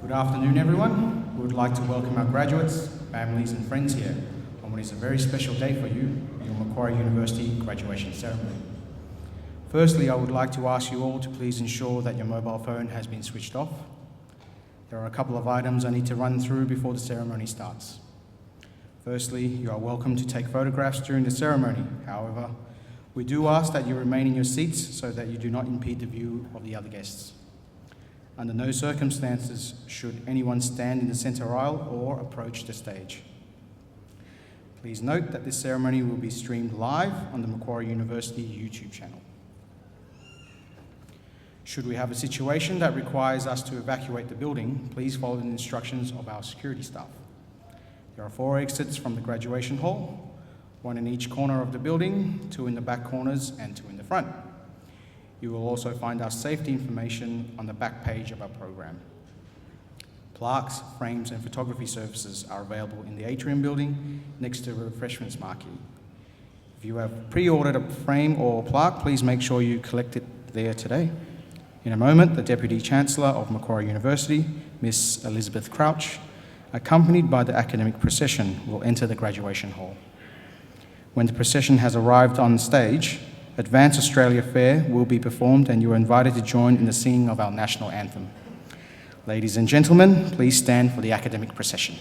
Good afternoon, everyone. We would like to welcome our graduates, families and friends here on what is a very special day for you, your Macquarie University graduation ceremony. Firstly, I would like to ask you all to please ensure that your mobile phone has been switched off. There are a couple of items I need to run through before the ceremony starts. Firstly, you are welcome to take photographs during the ceremony. However, we do ask that you remain in your seats so that you do not impede the view of the other guests. Under no circumstances should anyone stand in the centre aisle or approach the stage. Please note that this ceremony will be streamed live on the Macquarie University YouTube channel. Should we have a situation that requires us to evacuate the building, please follow the instructions of our security staff. There are 4 exits from the graduation hall, 1 in each corner of the building, 2 in the back corners and 2 in the front. You will also find our safety information on the back page of our program. Plaques, frames and photography services are available in the atrium building next to the refreshments marquee. If you have pre-ordered a frame or plaque, please make sure you collect it there today. In a moment, the Deputy Chancellor of Macquarie University, Miss Elizabeth Crouch, accompanied by the academic procession, will enter the graduation hall. When the procession has arrived on stage, Advance Australia Fair will be performed and you are invited to join in the singing of our national anthem. Ladies and gentlemen, please stand for the academic procession.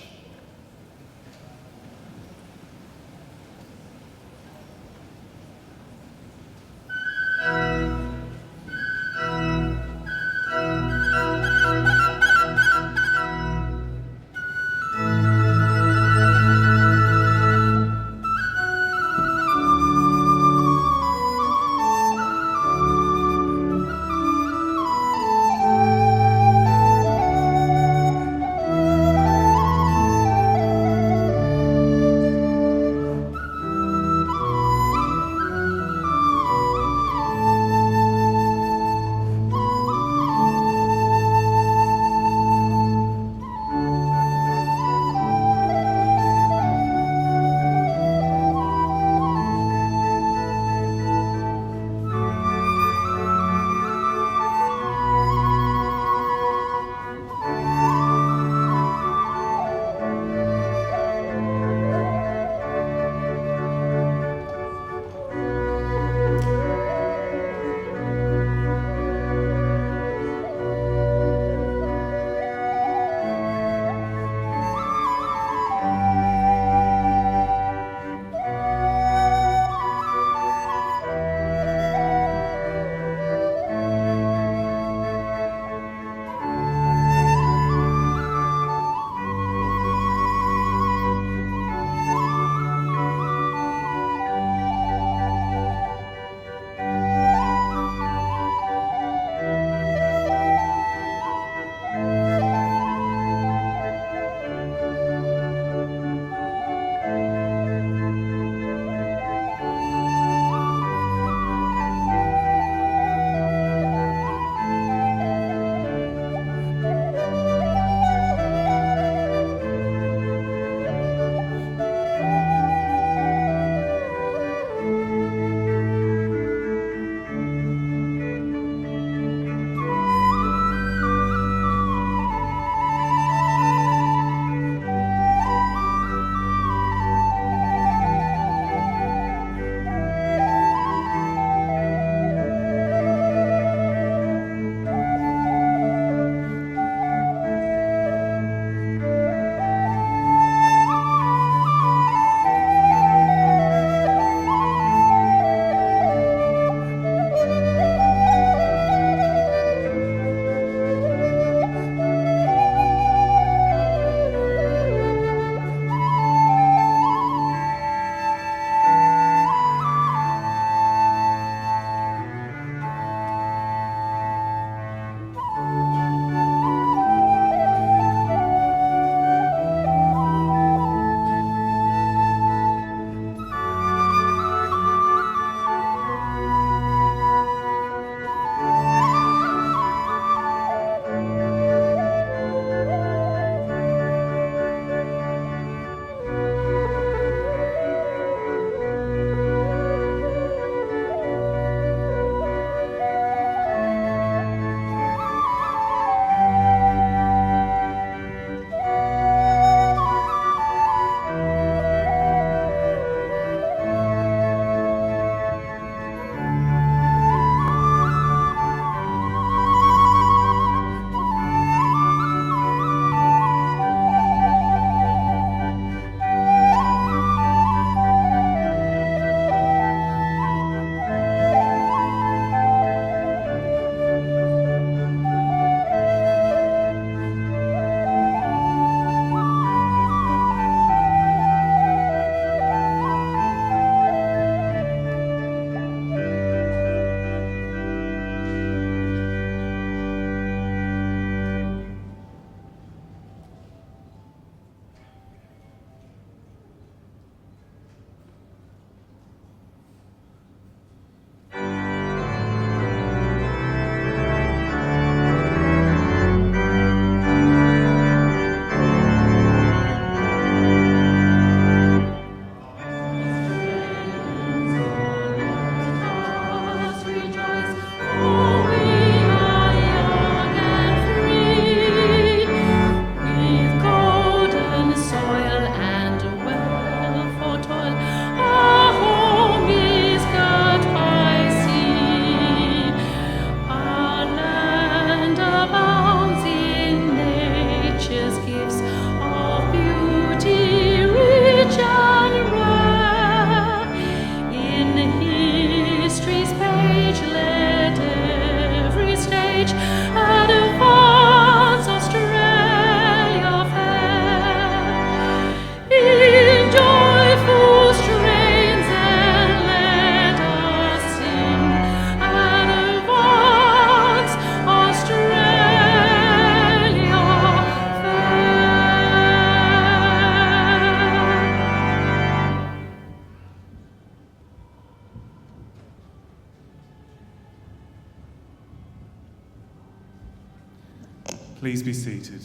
Please be seated.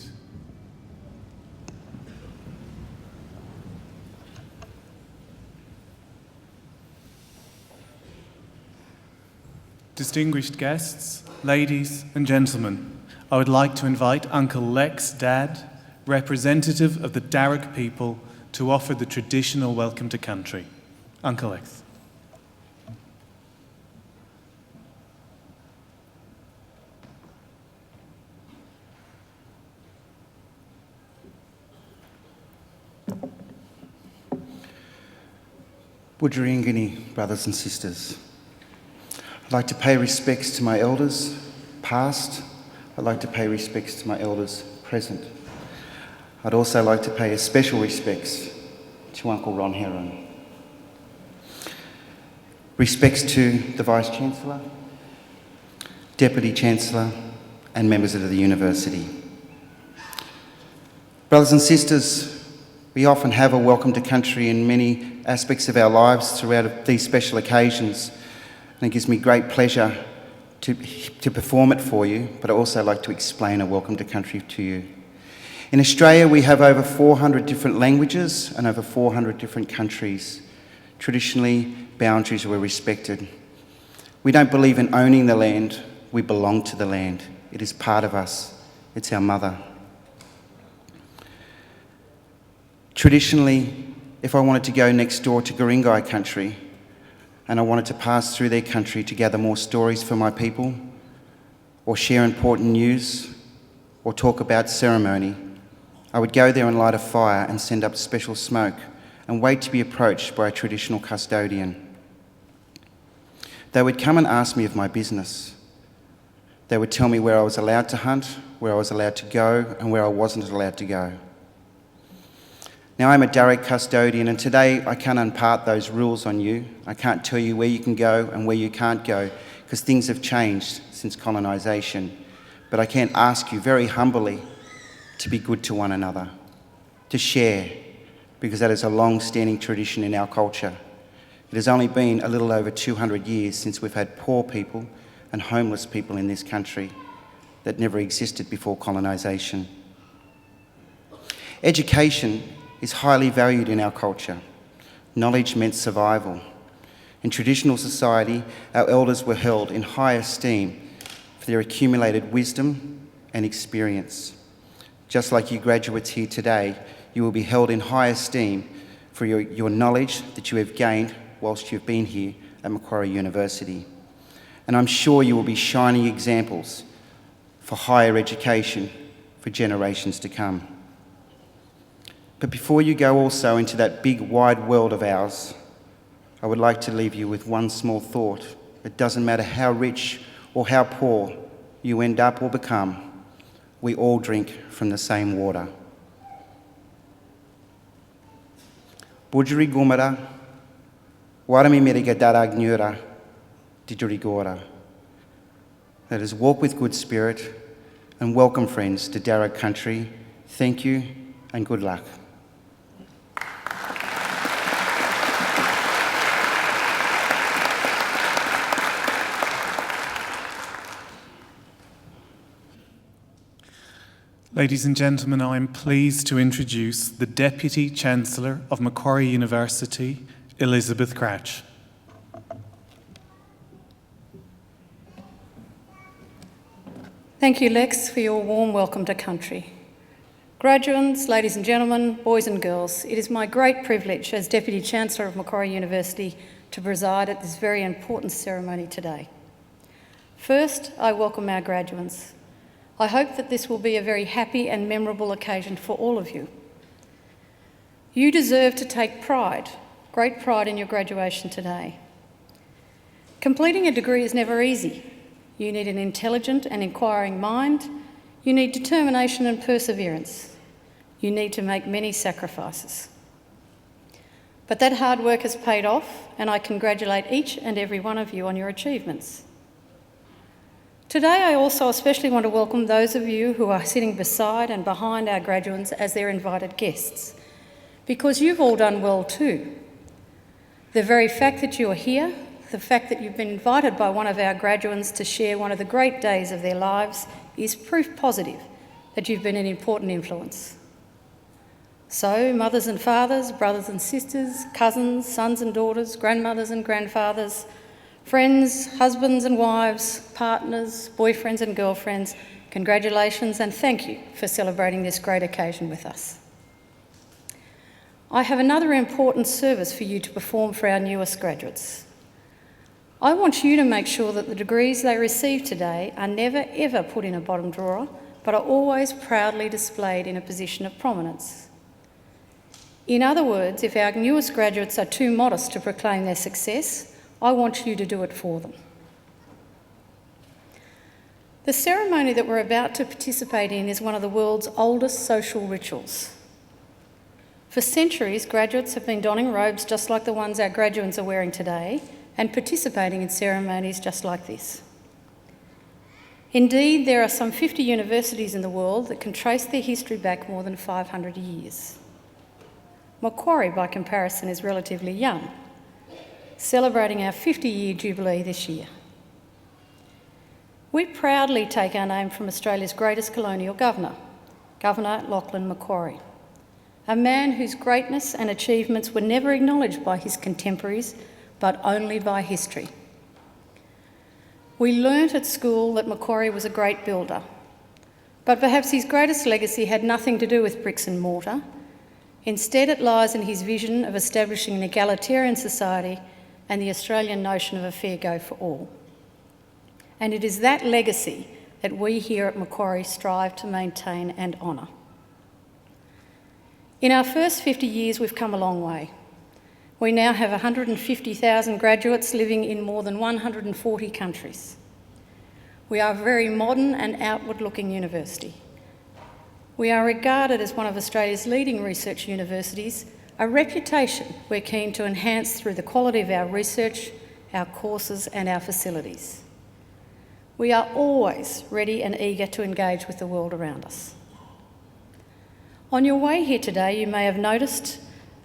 Distinguished guests, ladies and gentlemen, I would like to invite Uncle Lex Dad, representative of the Darug people, to offer the traditional welcome to country. Uncle Lex. Budgeringini, brothers and sisters. I'd like to pay respects to my elders, past. I'd like to pay respects to my elders, present. I'd also like to pay a special respects to Uncle Ron Heron. Respects to the Vice-Chancellor, Deputy Chancellor, and members of the University. Brothers and sisters, we often have a welcome to country in many aspects of our lives throughout these special occasions. And it gives me great pleasure to perform it for you, but I also like to explain a welcome to country to you. In Australia, we have over 400 different languages and over 400 different countries. Traditionally, boundaries were respected. We don't believe in owning the land, we belong to the land. It is part of us, it's our mother. Traditionally, if I wanted to go next door to Guringai country, and I wanted to pass through their country to gather more stories for my people, or share important news, or talk about ceremony, I would go there and light a fire and send up special smoke and wait to be approached by a traditional custodian. They would come and ask me of my business. They would tell me where I was allowed to hunt, where I was allowed to go, and where I wasn't allowed to go. Now, I'm a Darug custodian, and today I can't impart those rules on you. I can't tell you where you can go and where you can't go, because things have changed since colonisation. But I can ask you very humbly to be good to one another, to share, because that is a long-standing tradition in our culture. It has only been a little over 200 years since we've had poor people and homeless people in this country that never existed before colonisation. Education is highly valued in our culture. Knowledge meant survival. In traditional society, our elders were held in high esteem for their accumulated wisdom and experience. Just like you graduates here today, you will be held in high esteem for your knowledge that you have gained whilst you've been here at Macquarie University. And I'm sure you will be shining examples for higher education for generations to come. But before you go also into that big wide world of ours, I would like to leave you with one small thought. It doesn't matter how rich or how poor you end up or become, we all drink from the same water. Budjuri Gumara, Warami Meriga Darug Nyura, Didjuri Gora. That is, walk with good spirit and welcome, friends, to Darug country. Thank you and good luck. Ladies and gentlemen, I am pleased to introduce the Deputy Chancellor of Macquarie University, Elizabeth Cratch. Thank you, Lex, for your warm welcome to country. Graduates, ladies and gentlemen, boys and girls, it is my great privilege as Deputy Chancellor of Macquarie University to preside at this very important ceremony today. First, I welcome our graduates. I hope that this will be a very happy and memorable occasion for all of you. You deserve to take pride, great pride in your graduation today. Completing a degree is never easy. You need an intelligent and inquiring mind. You need determination and perseverance. You need to make many sacrifices. But that hard work has paid off, and I congratulate each and every one of you on your achievements. Today, I also especially want to welcome those of you who are sitting beside and behind our graduates as their invited guests, because you've all done well too. The very fact that you are here, the fact that you've been invited by one of our graduates to share one of the great days of their lives is proof positive that you've been an important influence. So, mothers and fathers, brothers and sisters, cousins, sons and daughters, grandmothers and grandfathers, friends, husbands and wives, partners, boyfriends and girlfriends, congratulations and thank you for celebrating this great occasion with us. I have another important service for you to perform for our newest graduates. I want you to make sure that the degrees they receive today are never ever put in a bottom drawer, but are always proudly displayed in a position of prominence. In other words, if our newest graduates are too modest to proclaim their success, I want you to do it for them. The ceremony that we're about to participate in is one of the world's oldest social rituals. For centuries, graduates have been donning robes just like the ones our graduates are wearing today and participating in ceremonies just like this. Indeed, there are some 50 universities in the world that can trace their history back more than 500 years. Macquarie, by comparison, is relatively young, celebrating our 50-year jubilee this year. We proudly take our name from Australia's greatest colonial governor, Governor Lachlan Macquarie, a man whose greatness and achievements were never acknowledged by his contemporaries, but only by history. We learnt at school that Macquarie was a great builder, but perhaps his greatest legacy had nothing to do with bricks and mortar. Instead, it lies in his vision of establishing an egalitarian society and the Australian notion of a fair go for all. And it is that legacy that we here at Macquarie strive to maintain and honour. In our first 50 years, we've come a long way. We now have 150,000 graduates living in more than 140 countries. We are a very modern and outward-looking university. We are regarded as one of Australia's leading research universities, a reputation we're keen to enhance through the quality of our research, our courses and our facilities. We are always ready and eager to engage with the world around us. On your way here today, you may have noticed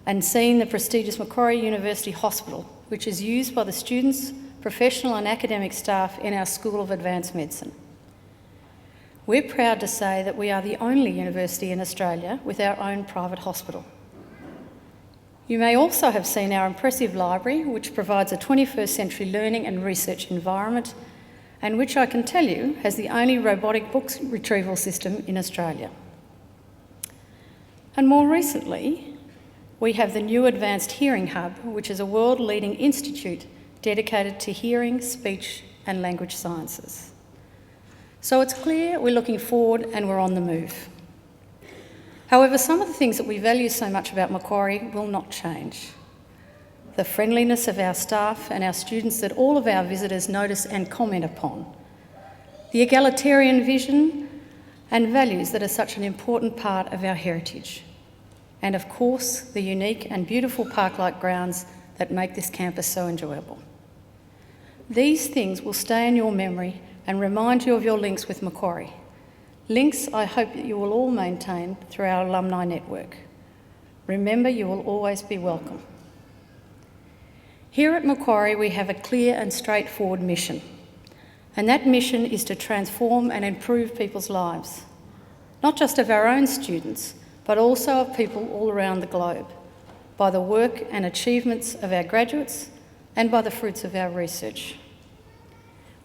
and seen the prestigious Macquarie University Hospital, which is used by the students, professional and academic staff in our School of Advanced Medicine. We're proud to say that we are the only university in Australia with our own private hospital. You may also have seen our impressive library, which provides a 21st century learning and research environment, and which I can tell you has the only robotic book retrieval system in Australia. And more recently, we have the new Advanced Hearing Hub, which is a world-leading institute dedicated to hearing, speech and language sciences. So it's clear we're looking forward and we're on the move. However, some of the things that we value so much about Macquarie will not change. The friendliness of our staff and our students that all of our visitors notice and comment upon. The egalitarian vision and values that are such an important part of our heritage. And of course, the unique and beautiful park-like grounds that make this campus so enjoyable. These things will stay in your memory and remind you of your links with Macquarie. Links I hope that you will all maintain through our alumni network. Remember, you will always be welcome. Here at Macquarie, we have a clear and straightforward mission, and that mission is to transform and improve people's lives, not just of our own students, but also of people all around the globe, by the work and achievements of our graduates and by the fruits of our research.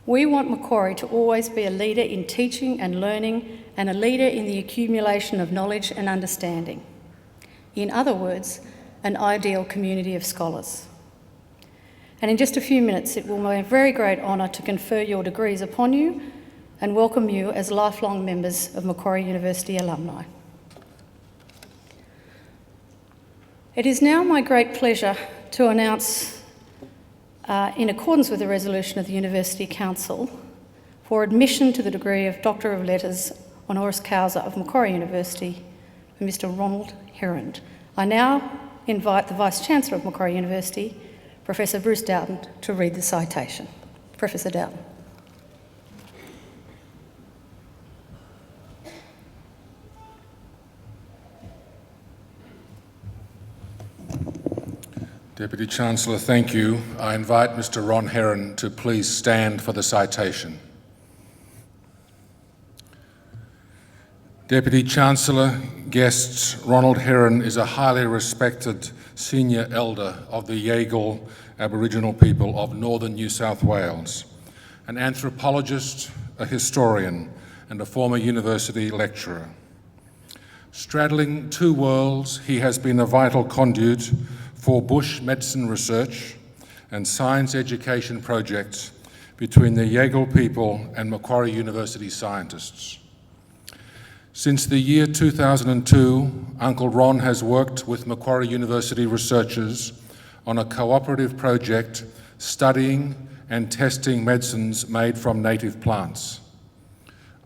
We want Macquarie to always be a leader in teaching and learning and a leader in the accumulation of knowledge and understanding. In other words, an ideal community of scholars. And in just a few minutes, it will be my very great honour to confer your degrees upon you and welcome you as lifelong members of Macquarie University alumni. It is now my great pleasure to announce, in accordance with the resolution of the University Council, for admission to the degree of Doctor of Letters honoris causa of Macquarie University, Mr. Ronald Heron. I now invite the Vice-Chancellor of Macquarie University, Professor Bruce Dowden, to read the citation. Professor Dowden. Deputy Chancellor, thank you. I invite Mr. Ron Heron to please stand for the citation. Deputy Chancellor, guests, Ronald Heron is a highly respected senior elder of the Yaegl Aboriginal people of northern New South Wales, an anthropologist, a historian, and a former university lecturer. Straddling two worlds, he has been a vital conduit for bush medicine research and science education projects between the Yaegl people and Macquarie University scientists. Since the year 2002, Uncle Ron has worked with Macquarie University researchers on a cooperative project studying and testing medicines made from native plants.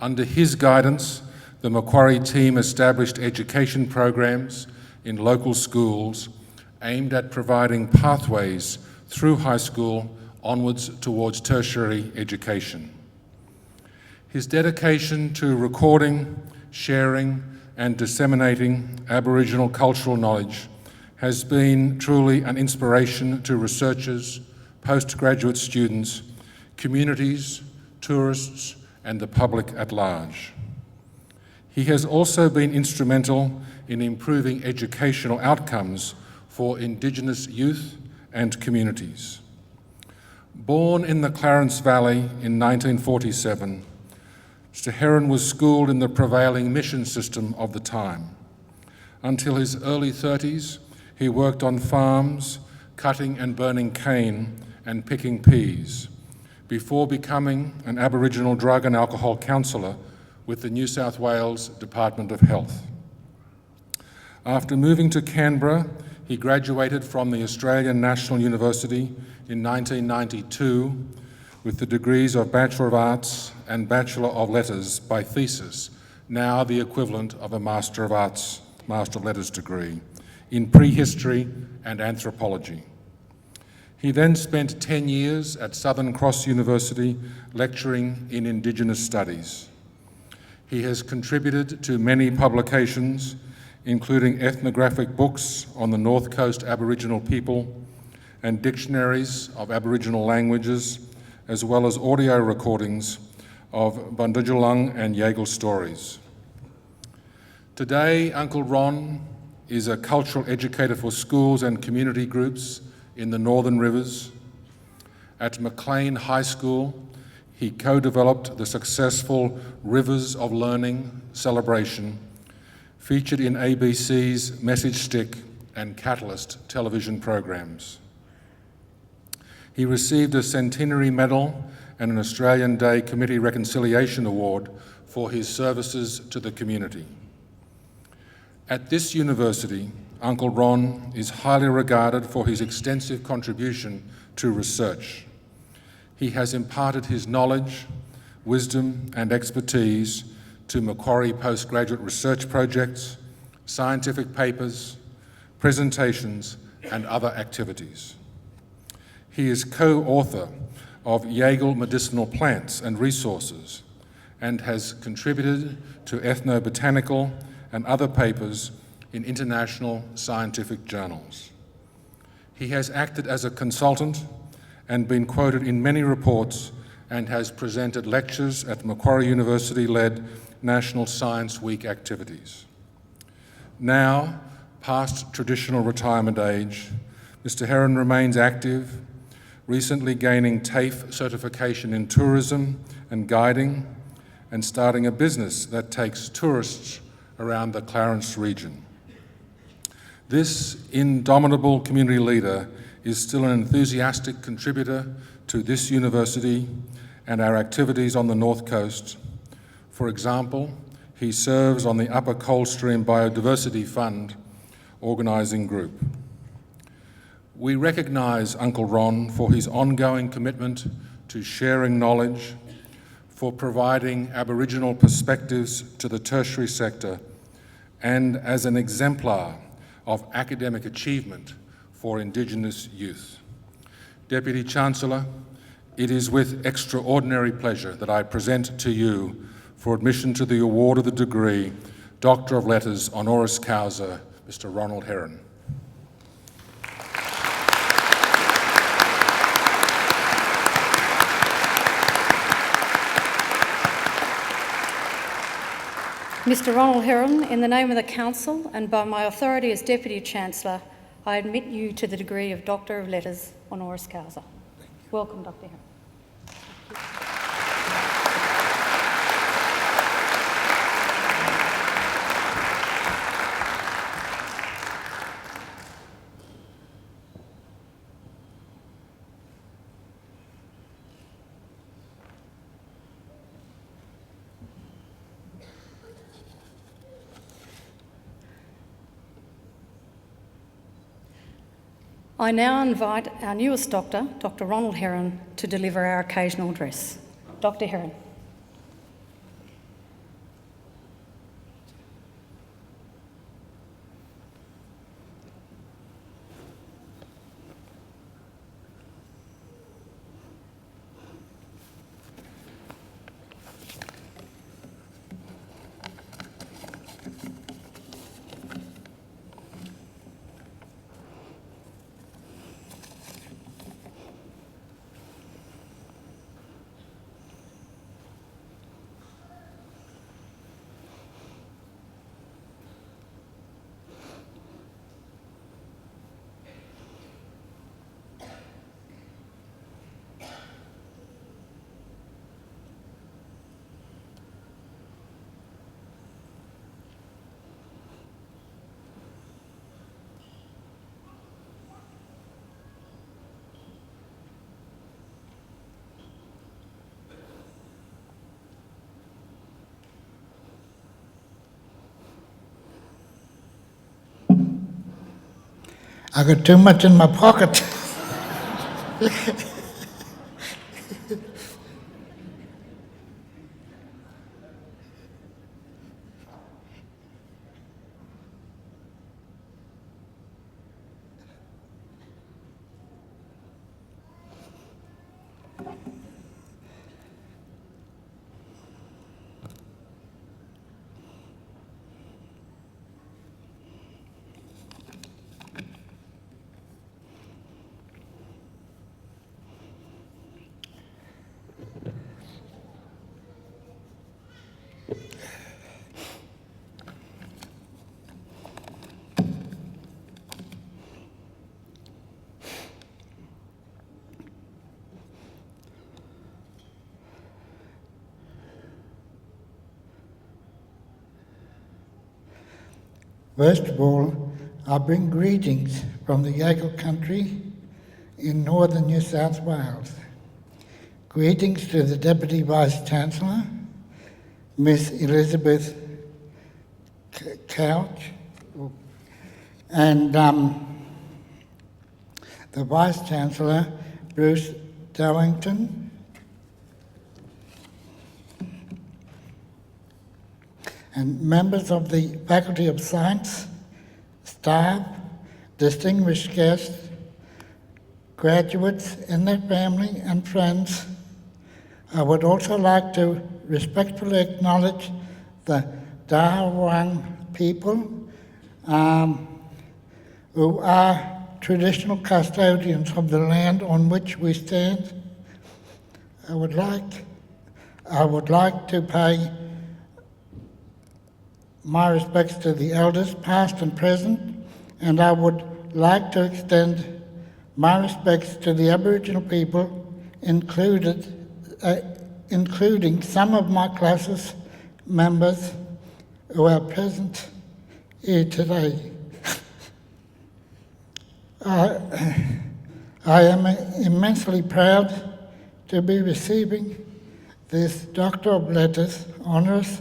Under his guidance, the Macquarie team established education programs in local schools aimed at providing pathways through high school onwards towards tertiary education. His dedication to recording, sharing and disseminating Aboriginal cultural knowledge has been truly an inspiration to researchers, postgraduate students, communities, tourists and the public at large. He has also been instrumental in improving educational outcomes for Indigenous youth and communities. Born in the Clarence Valley in 1947, Mr. Heron was schooled in the prevailing mission system of the time. Until his early 30s, he worked on farms, cutting and burning cane and picking peas, before becoming an Aboriginal drug and alcohol counsellor with the New South Wales Department of Health. After moving to Canberra, he graduated from the Australian National University in 1992 with the degrees of Bachelor of Arts and Bachelor of Letters by thesis, now the equivalent of a Master of Arts, Master of Letters degree, in prehistory and anthropology. He then spent 10 years at Southern Cross University lecturing in Indigenous studies. He has contributed to many publications, including ethnographic books on the North Coast Aboriginal people and dictionaries of Aboriginal languages, as well as audio recordings of Bundjalung and Yaegl stories. Today, Uncle Ron is a cultural educator for schools and community groups in the Northern Rivers. At Maclean High School, he co-developed the successful Rivers of Learning celebration, featured in ABC's Message Stick and Catalyst television programs. He received a Centenary Medal and an Australian Day Committee Reconciliation Award for his services to the community. At this university, Uncle Ron is highly regarded for his extensive contribution to research. He has imparted his knowledge, wisdom and expertise to Macquarie postgraduate research projects, scientific papers, presentations and other activities. He is co-author of Yaegl Medicinal Plants and Resources and has contributed to ethnobotanical and other papers in international scientific journals. He has acted as a consultant and been quoted in many reports and has presented lectures at Macquarie University-led National Science Week activities. Now, past traditional retirement age, Mr. Heron remains active, recently gaining TAFE certification in tourism and guiding, and starting a business that takes tourists around the Clarence region. This indomitable community leader is still an enthusiastic contributor to this university and our activities on the North Coast. For example, he serves on the Upper Coldstream Biodiversity Fund organising group. We recognise Uncle Ron for his ongoing commitment to sharing knowledge, for providing Aboriginal perspectives to the tertiary sector, and as an exemplar of academic achievement for Indigenous youth. Deputy Chancellor, it is with extraordinary pleasure that I present to you for admission to the award of the degree, Doctor of Letters honoris causa, Mr. Ronald Heron. Mr Ronald Heron, in the name of the Council and by my authority as Deputy Chancellor, I admit you to the degree of Doctor of Letters honoris causa. Welcome, Dr Heron. I now invite our newest doctor, Dr Ronald Heron, to deliver our occasional address. Dr Heron. I got too much in my pocket. First of all, I bring greetings from the Yagle country in northern New South Wales. Greetings to the Deputy Vice-Chancellor, Miss Elizabeth Couch, and the Vice-Chancellor, Bruce Dowington, and members of the Faculty of Science, staff, distinguished guests, graduates and their family and friends. I would also like to respectfully acknowledge the Darawang people who are traditional custodians of the land on which we stand. I would like to pay my respects to the elders, past and present, and I would like to extend my respects to the Aboriginal people, including some of my closest members who are present here today. I am immensely proud to be receiving this Doctor of Letters honoris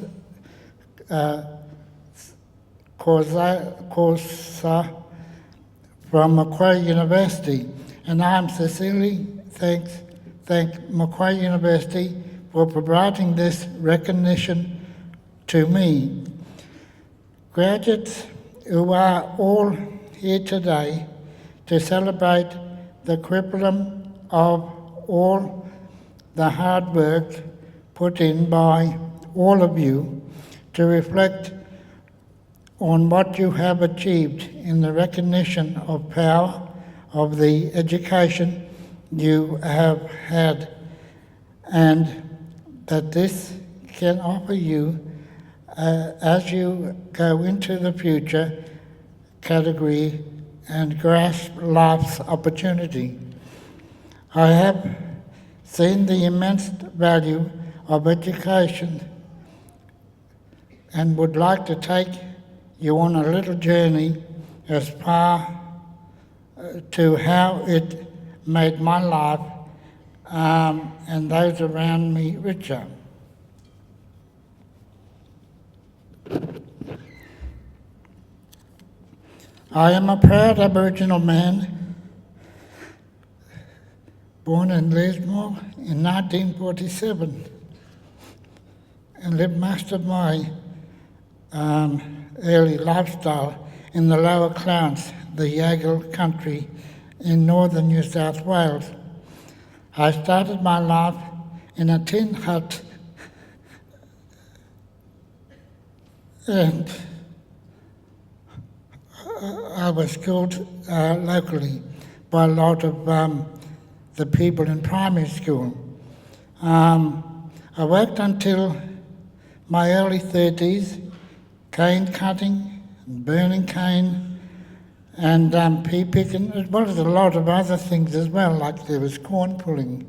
causa from Macquarie University, and I am sincerely thank Macquarie University for providing this recognition to me. Graduates who are all here today to celebrate the curriculum of all the hard work put in by all of you to reflect on what you have achieved in the recognition of power of the education you have had, and that this can offer you as you go into the future category and grasp life's opportunity. I have seen the immense value of education and would like to take you on a little journey as far to how it made my life and those around me richer. I am a proud Aboriginal man, born in Lismore in 1947, and lived most of my early lifestyle in the lower Clarence, the Yagal country in northern New South Wales. I started my life in a tin hut and I was schooled locally by a lot of the people in primary school. I worked until my early 30s, cane cutting, burning cane, and pea picking, as well as a lot of other things as well, like there was corn pulling,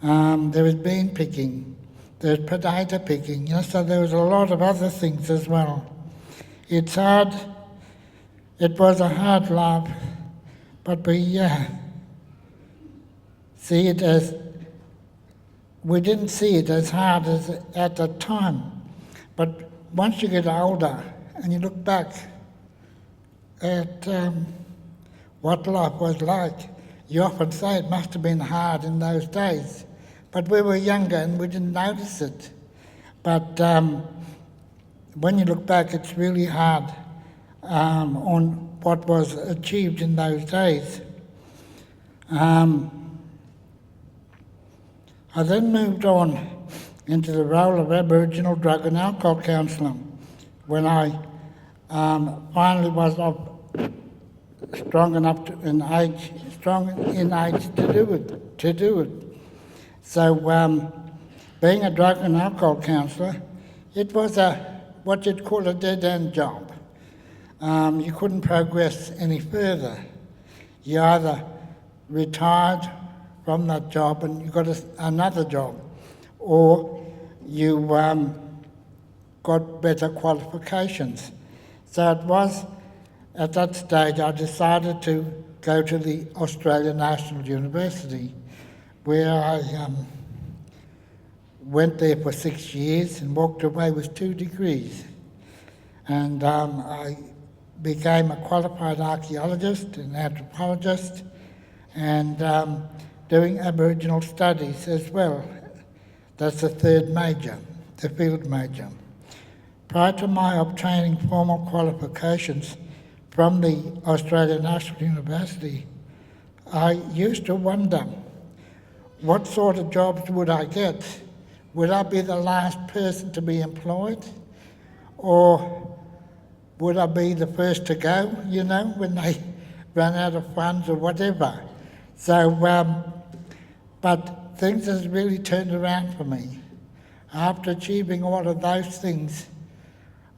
there was bean picking, there was potato picking, so there was a lot of other things as well. It's hard. It was a hard life, but we didn't see it as hard as at the time. But once you get older and you look back at what life was like, you often say it must have been hard in those days. But we were younger and we didn't notice it. But when you look back, it's really hard on what was achieved in those days. I then moved on into the role of Aboriginal drug and alcohol counsellor when I finally was strong enough in age to do it. So being a drug and alcohol counsellor, it was what you'd call a dead-end job. You couldn't progress any further. You either retired from that job and you got another job, or you got better qualifications. So it was, at that stage, I decided to go to the Australian National University, where I went there for 6 years and walked away with 2 degrees. And I became a qualified archaeologist and anthropologist and doing Aboriginal studies as well. That's the 3rd major, the field major. Prior to my obtaining formal qualifications from the Australian National University, I used to wonder what sort of jobs would I get? Would I be the last person to be employed? Or would I be the first to go, when they ran out of funds or whatever? So, but things has really turned around for me. After achieving all of those things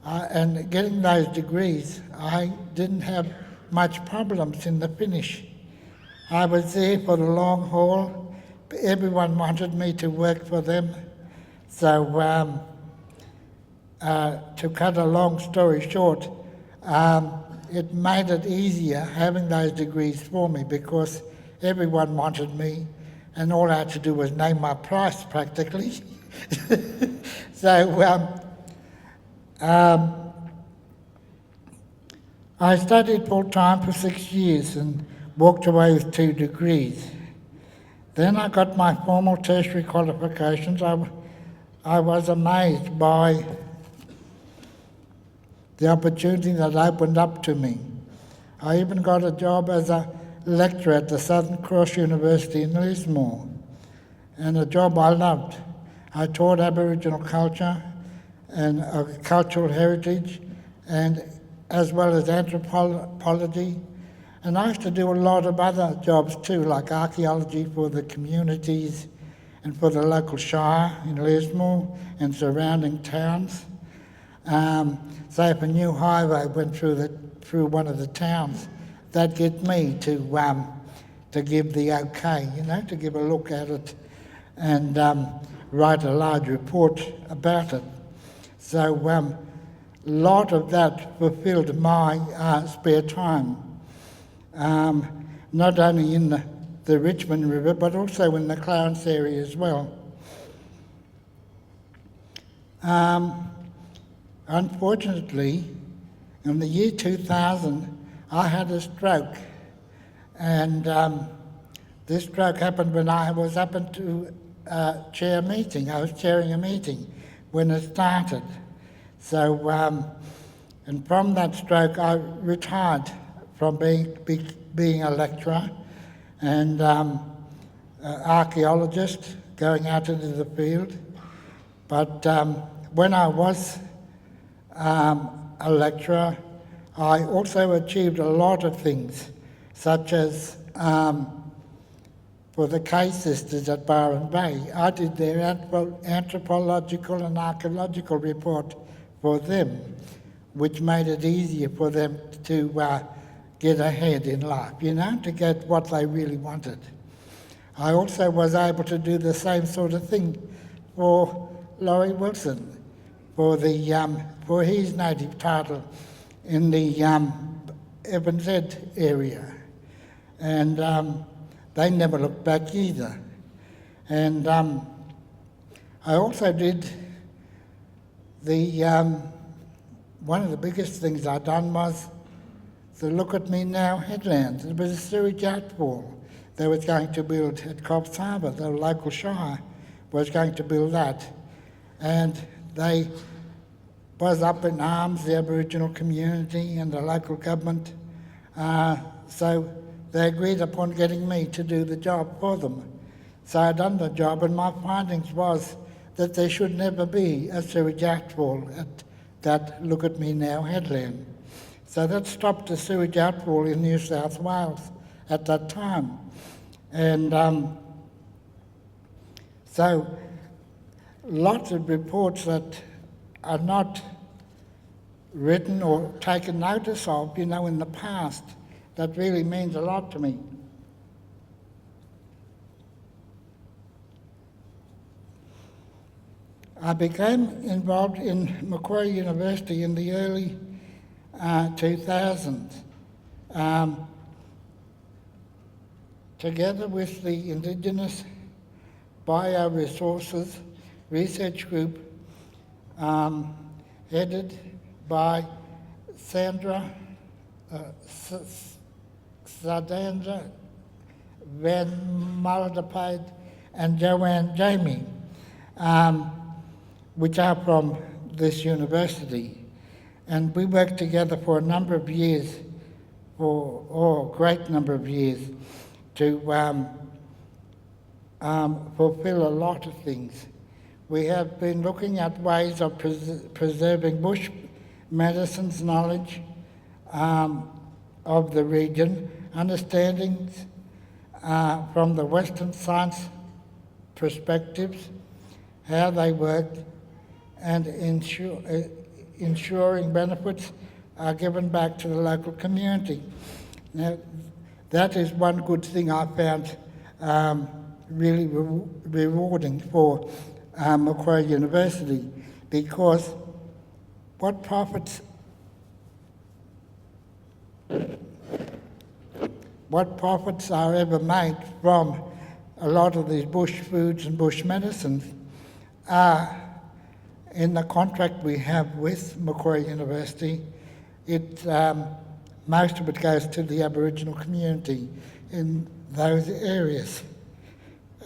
and getting those degrees, I didn't have much problems in the finish. I was there for the long haul. Everyone wanted me to work for them. So, to cut a long story short, it made it easier having those degrees for me because everyone wanted me and all I had to do was name my price practically. So I studied full-time for 6 years and walked away with 2 degrees. Then I got my formal tertiary qualifications. I was amazed by the opportunity that opened up to me. I even got a job as a lecturer at the Southern Cross University in Lismore, and a job I loved. I taught Aboriginal culture and cultural heritage, and as well as anthropology. And I used to do a lot of other jobs too, like archaeology for the communities and for the local shire in Lismore and surrounding towns. Say if a new highway went through one of the towns, they'd get me to give the okay, to give a look at it and write a large report about it. So a lot of that fulfilled my spare time, not only in the Richmond River, but also in the Clarence area as well. Unfortunately, in the year 2000, I had a stroke, and this stroke happened when I was up to chair a meeting. I was chairing a meeting when it started. So, and from that stroke, I retired from being a lecturer and archaeologist, going out into the field. But when I was a lecturer, I also achieved a lot of things, such as for the case sisters at Byron Bay. I did their anthropological and archaeological report for them, which made it easier for them to get ahead in life, to get what they really wanted. I also was able to do the same sort of thing for Laurie Wilson, for his native title in the Evans Head area. And they never looked back either. And I also did one of the biggest things I'd done was the Look at Me Now headlands. It was a sewage outfall they was going to build at Cobbs Harbour. The local shire was going to build that. And they was up in arms, the Aboriginal community and the local government. So they agreed upon getting me to do the job for them. So I done the job, and my findings was that there should never be a sewage outfall at that Look at Me Now headland. So that stopped the sewage outfall in New South Wales at that time. And so lots of reports that are not written or taken notice of, in the past, that really means a lot to me. I became involved in Macquarie University in the early 2000s, together with the Indigenous Bioresources Research Group, headed by Sandra Sardandra Van Malderpaid and Joanne Jamie, which are from this university. And we worked together for a number of years, a great number of years, to fulfill a lot of things. We have been looking at ways of preserving bush medicine's knowledge of the region, understandings from the Western science perspectives, how they worked, and ensuring benefits are given back to the local community. Now, that is one good thing I found really rewarding for Macquarie University, because what profits are ever made from a lot of these bush foods and bush medicines are in the contract we have with Macquarie University. Most of it goes to the Aboriginal community in those areas,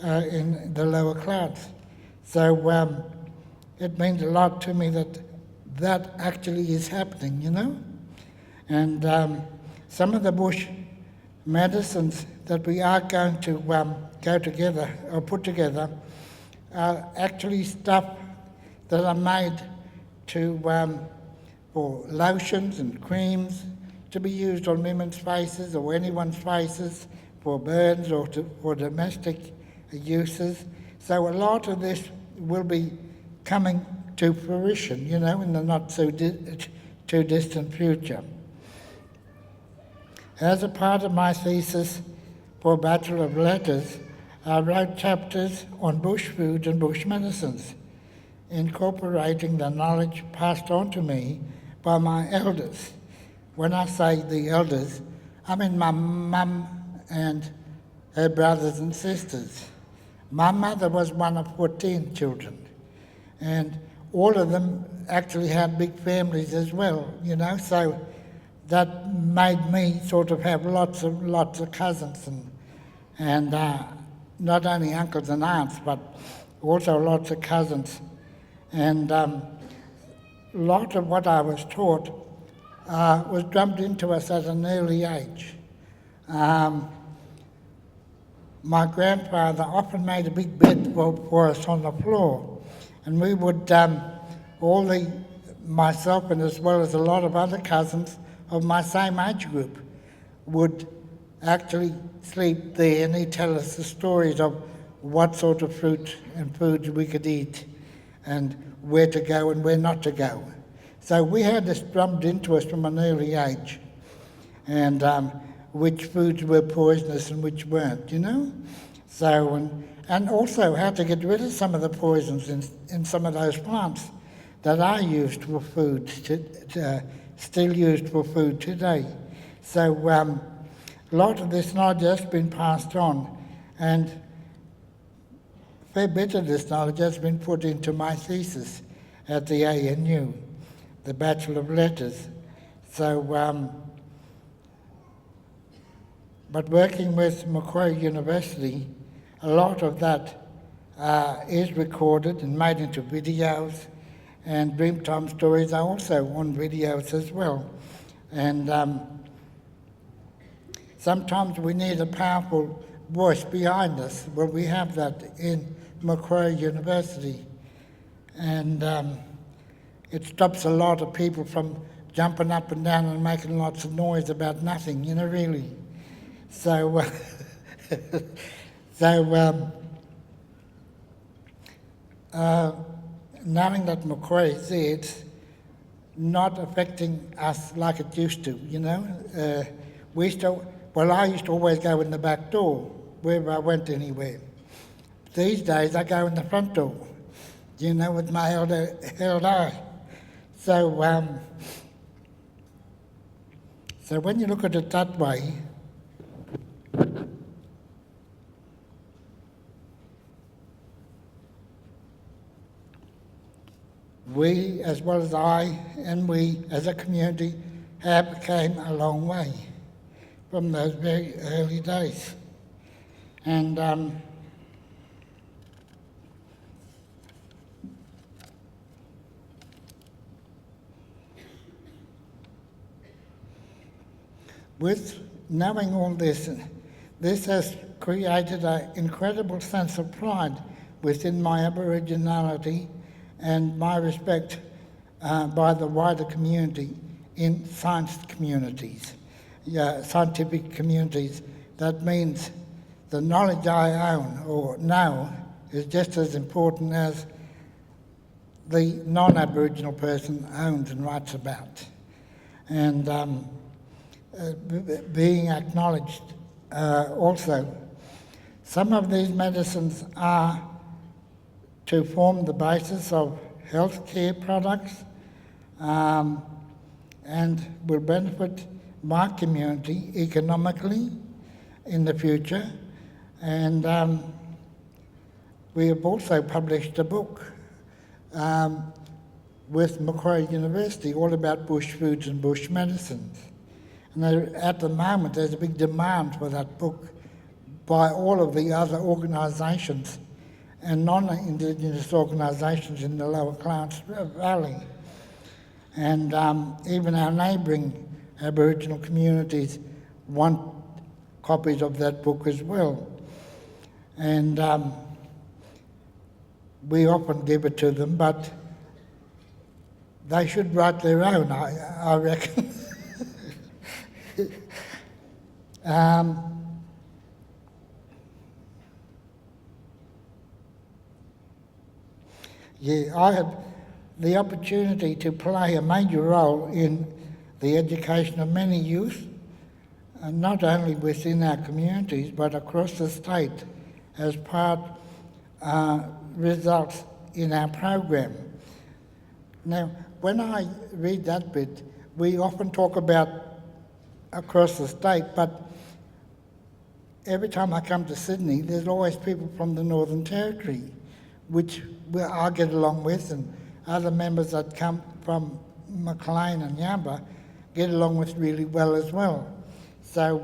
in the lower clouds. So it means a lot to me that actually is happening, And some of the bush medicines that we are going to go together or put together are actually stuff that are made for lotions and creams to be used on women's faces or anyone's faces, for burns or for domestic uses. So a lot of this will be coming to fruition, you know, in the not so too distant future. As a part of my thesis for Bachelor of Letters, I wrote chapters on bush food and bush medicines, incorporating the knowledge passed on to me by my elders. When I say the elders, I mean my mum and her brothers and sisters. My mother was one of 14 children, and all of them actually had big families as well, you know, so that made me sort of have lots of cousins and not only uncles and aunts, but also lots of cousins. And a lot of what I was taught was drummed into us at an early age. My grandfather often made a big bed for us on the floor, and we would, myself and as well as a lot of other cousins of my same age group, would actually sleep there, and he'd tell us the stories of what sort of fruit and foods we could eat and where to go and where not to go. So we had this drummed into us from an early age, and which foods were poisonous and which weren't, you know? So, and also how to get rid of some of the poisons in some of those plants that are used for food, still used for food today. So a lot of this knowledge has been passed on, and a fair bit of this knowledge has been put into my thesis at the ANU, the Bachelor of Letters. So, but working with Macquarie University, a lot of that is recorded and made into videos, and Dreamtime stories are also on videos as well. And sometimes we need a powerful voice behind us. Well, we have that in Macquarie University. And it stops a lot of people from jumping up and down and making lots of noise about nothing, you know, really. So, knowing that Macquarie is there, it's not affecting us like it used to, you know. I used to always go in the back door wherever I went anywhere. These days I go in the front door, you know, with my held eye. So when you look at it that way, we, as well as I, and we as a community, have came a long way from those very early days. And with knowing all this, this has created an incredible sense of pride within my Aboriginality and my respect by the wider community in science communities, scientific communities. That means the knowledge I own or know is just as important as the non-Aboriginal person owns and writes about. And being acknowledged also. Some of these medicines are to form the basis of healthcare products and will benefit my community economically in the future. And we have also published a book with Macquarie University all about bush foods and bush medicines. And at the moment there's a big demand for that book by all of the other organisations and non-Indigenous organisations in the Lower Clarence Valley. And even our neighbouring Aboriginal communities want copies of that book as well. And we often give it to them, but they should write their own, I reckon. I have the opportunity to play a major role in the education of many youth, not only within our communities but across the state as part results in our program. Now, when I read that bit, we often talk about across the state, but every time I come to Sydney, there's always people from the Northern Territory, which I get along with, and other members that come from Macquarie and Yamba get along with really well as well. So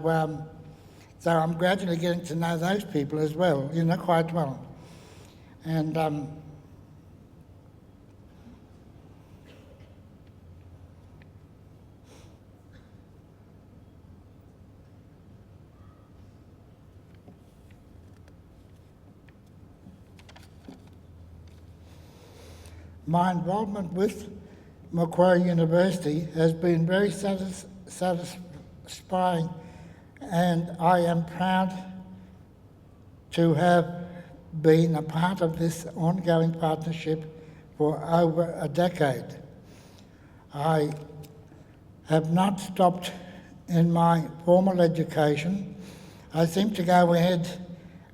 I'm gradually getting to know those people as well, quite well. And my involvement with Macquarie University has been very satisfying, and I am proud to have been a part of this ongoing partnership for over a decade. I have not stopped in my formal education. I seem to go ahead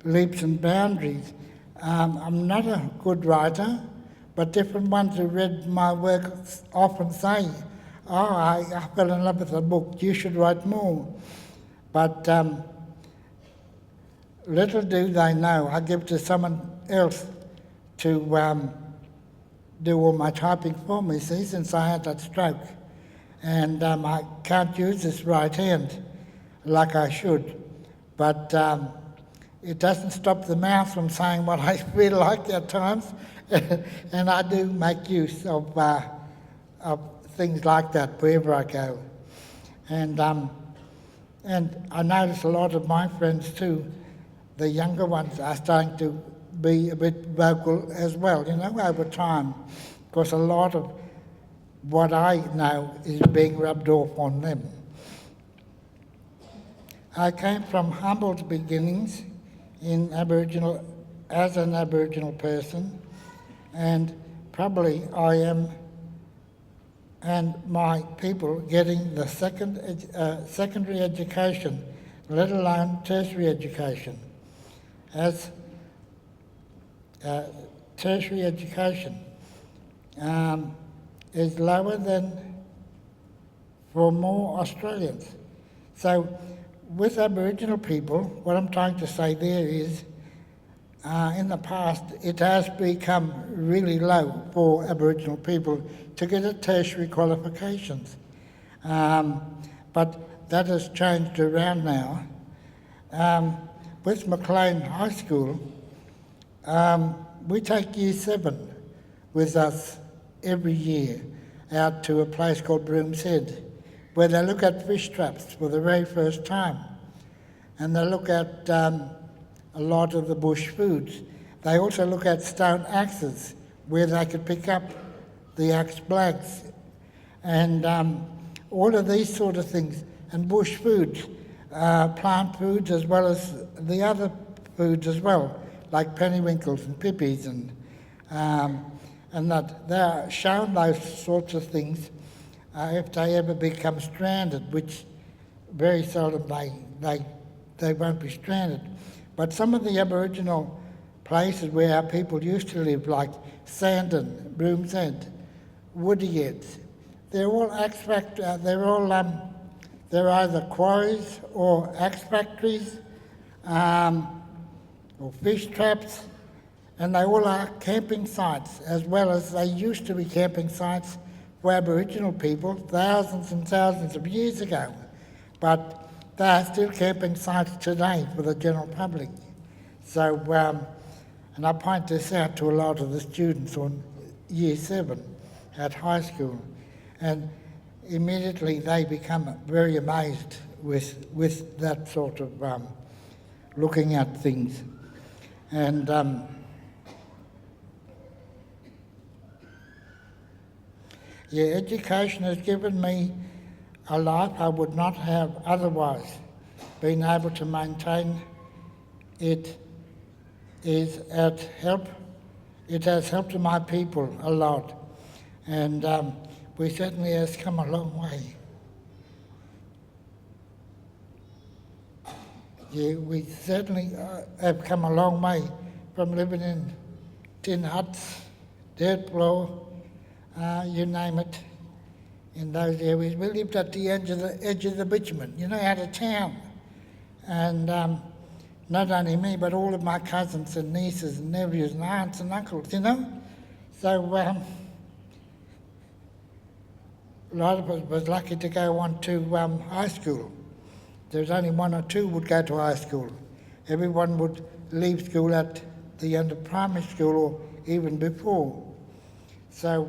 leaps and boundaries. I'm not a good writer, but different ones who read my work often say, I fell in love with the book, you should write more. But little do they know, I give to someone else to do all my typing for me, see, since I had that stroke. And I can't use this right hand like I should. But it doesn't stop the mouth from saying what I feel like at times. And I do make use of things like that wherever I go. And I notice a lot of my friends too, the younger ones are starting to be a bit vocal as well, over time. Because a lot of what I know is being rubbed off on them. I came from humble beginnings as an Aboriginal person, and probably I am and my people getting the secondary education, let alone tertiary education. As tertiary education is lower than for more Australians. So with Aboriginal people, what I'm trying to say there is, in the past, it has become really low for Aboriginal people to get a tertiary qualifications. But that has changed around now. With McLean High School, we take Year 7 with us every year out to a place called Broom's Head, where they look at fish traps for the very first time. And they look at a lot of the bush foods. They also look at stone axes, where they could pick up the axe blanks. And all of these sort of things. And bush foods, plant foods as well as the other foods as well, like pennywinkles and pippies and that. They're shown those sorts of things if they ever become stranded, which very seldom they won't be stranded. But some of the Aboriginal places where our people used to live, like Sandon, Broom's Head, Woodiehead, they're all they're either quarries or axe factories or fish traps, and they all are camping sites, as well as they used to be camping sites for Aboriginal people thousands and thousands of years ago. But they are still camping sites today for the general public. So, and I point this out to a lot of the students on Year 7 at high school, and immediately they become very amazed with that sort of looking at things. And education has given me a life I would not have otherwise been able to maintain. It has helped my people a lot. and we certainly has come a long way. Yeah, we certainly have come a long way from living in tin huts, dirt floor, you name it, in those areas. We lived at the edge of the bitumen, out of town. And not only me, but all of my cousins and nieces and nephews and aunts and uncles, So a lot of us was lucky to go on to high school. There was only one or two would go to high school. Everyone would leave school at the end of primary school or even before. So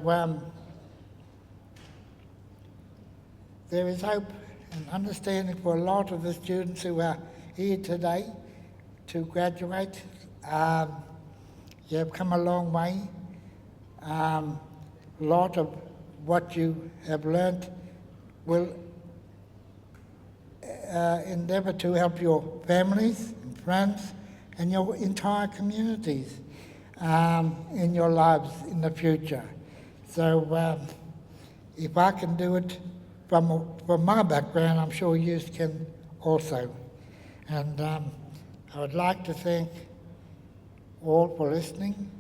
there is hope and understanding for a lot of the students who are here today to graduate. You have come a long way. A lot of what you have learnt will endeavour to help your families and friends and your entire communities in your lives in the future. So if I can do it from my background, I'm sure you can also. And I would like to thank all for listening,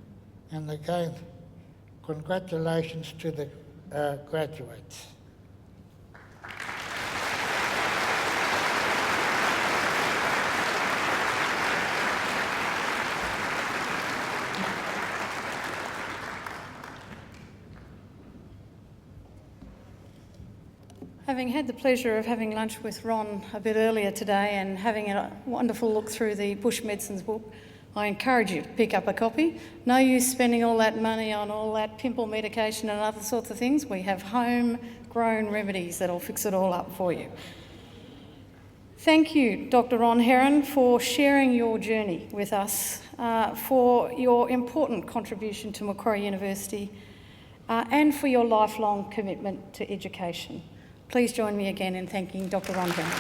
and again, congratulations to the graduates. Having had the pleasure of having lunch with Ron a bit earlier today and having a wonderful look through the Bush Medicines book, I encourage you to pick up a copy. No use spending all that money on all that pimple medication and other sorts of things. We have home-grown remedies that'll fix it all up for you. Thank you, Dr. Ron Heron, for sharing your journey with us, for your important contribution to Macquarie University, and for your lifelong commitment to education. Please join me again in thanking Dr. Ron Heron.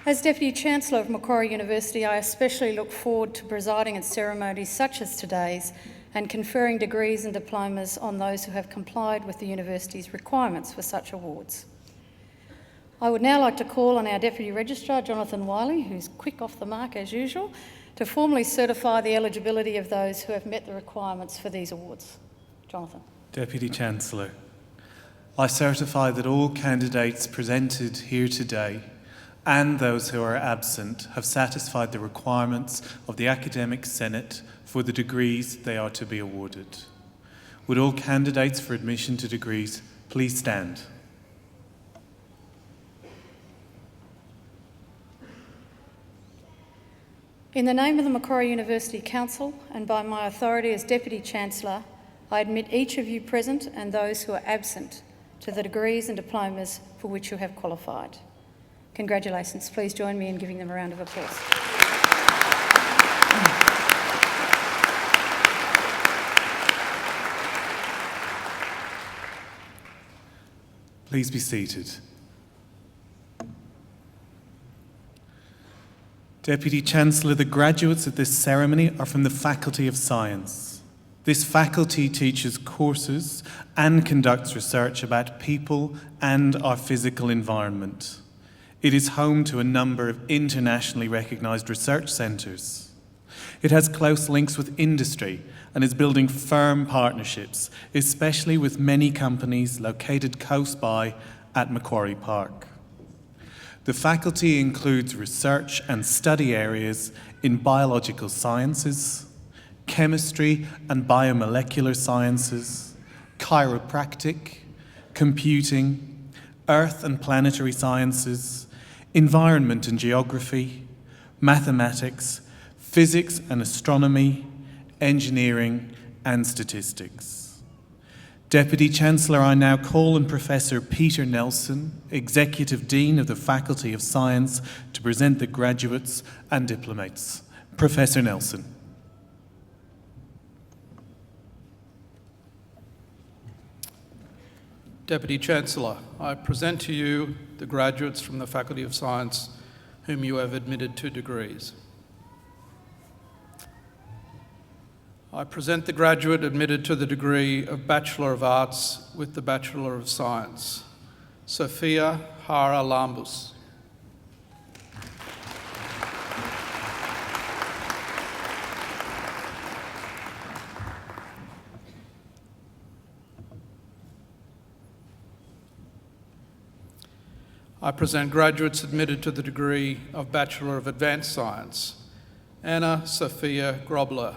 As Deputy Chancellor of Macquarie University, I especially look forward to presiding at ceremonies such as today's and conferring degrees and diplomas on those who have complied with the university's requirements for such awards. I would now like to call on our Deputy Registrar, Jonathan Wiley, who's quick off the mark as usual, to formally certify the eligibility of those who have met the requirements for these awards. Jonathan. Deputy Chancellor, I certify that all candidates presented here today and those who are absent have satisfied the requirements of the Academic Senate for the degrees they are to be awarded. Would all candidates for admission to degrees please stand? In the name of the Macquarie University Council and by my authority as Deputy Chancellor, I admit each of you present and those who are absent to the degrees and diplomas for which you have qualified. Congratulations. Please join me in giving them a round of applause. Please be seated. Deputy Chancellor, the graduates at this ceremony are from the Faculty of Science. This faculty teaches courses and conducts research about people and our physical environment. It is home to a number of internationally recognised research centres. It has close links with industry and is building firm partnerships, especially with many companies located close by at Macquarie Park. The faculty includes research and study areas in biological sciences, chemistry and biomolecular sciences, chiropractic, computing, earth and planetary sciences, environment and geography, mathematics, physics and astronomy, engineering and statistics. Deputy Chancellor, I now call on Professor Peter Nelson, Executive Dean of the Faculty of Science, to present the graduates and diplomates. Professor Nelson. Deputy Chancellor, I present to you the graduates from the Faculty of Science whom you have admitted to degrees. I present the graduate admitted to the degree of Bachelor of Arts with the Bachelor of Science, Sophia Hara Lambus. I present graduates admitted to the degree of Bachelor of Advanced Science, Anna Sophia Grobler,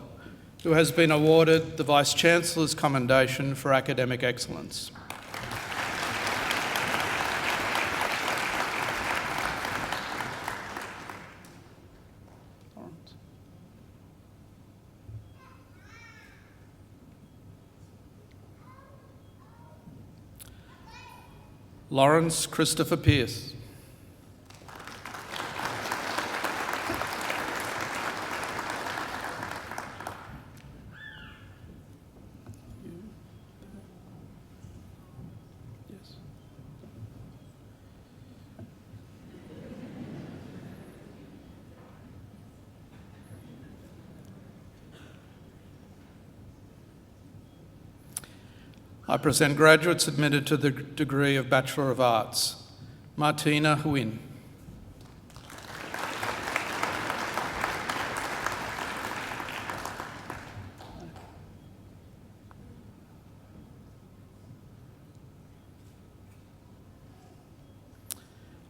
who has been awarded the Vice-Chancellor's Commendation for Academic Excellence. Lawrence Christopher Pierce. I present graduates admitted to the degree of Bachelor of Arts, Martina Huyn.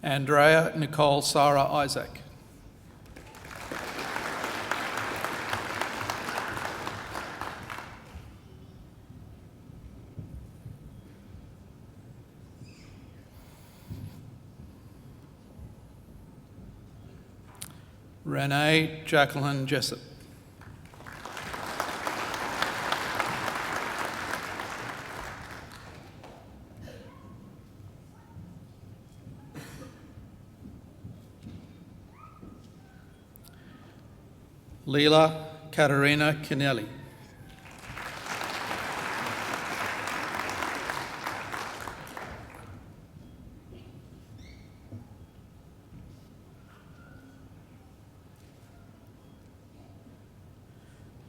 Andrea Nicole Sarah Isaac. Renee Jacqueline Jessup. Leela Katerina Kennelly.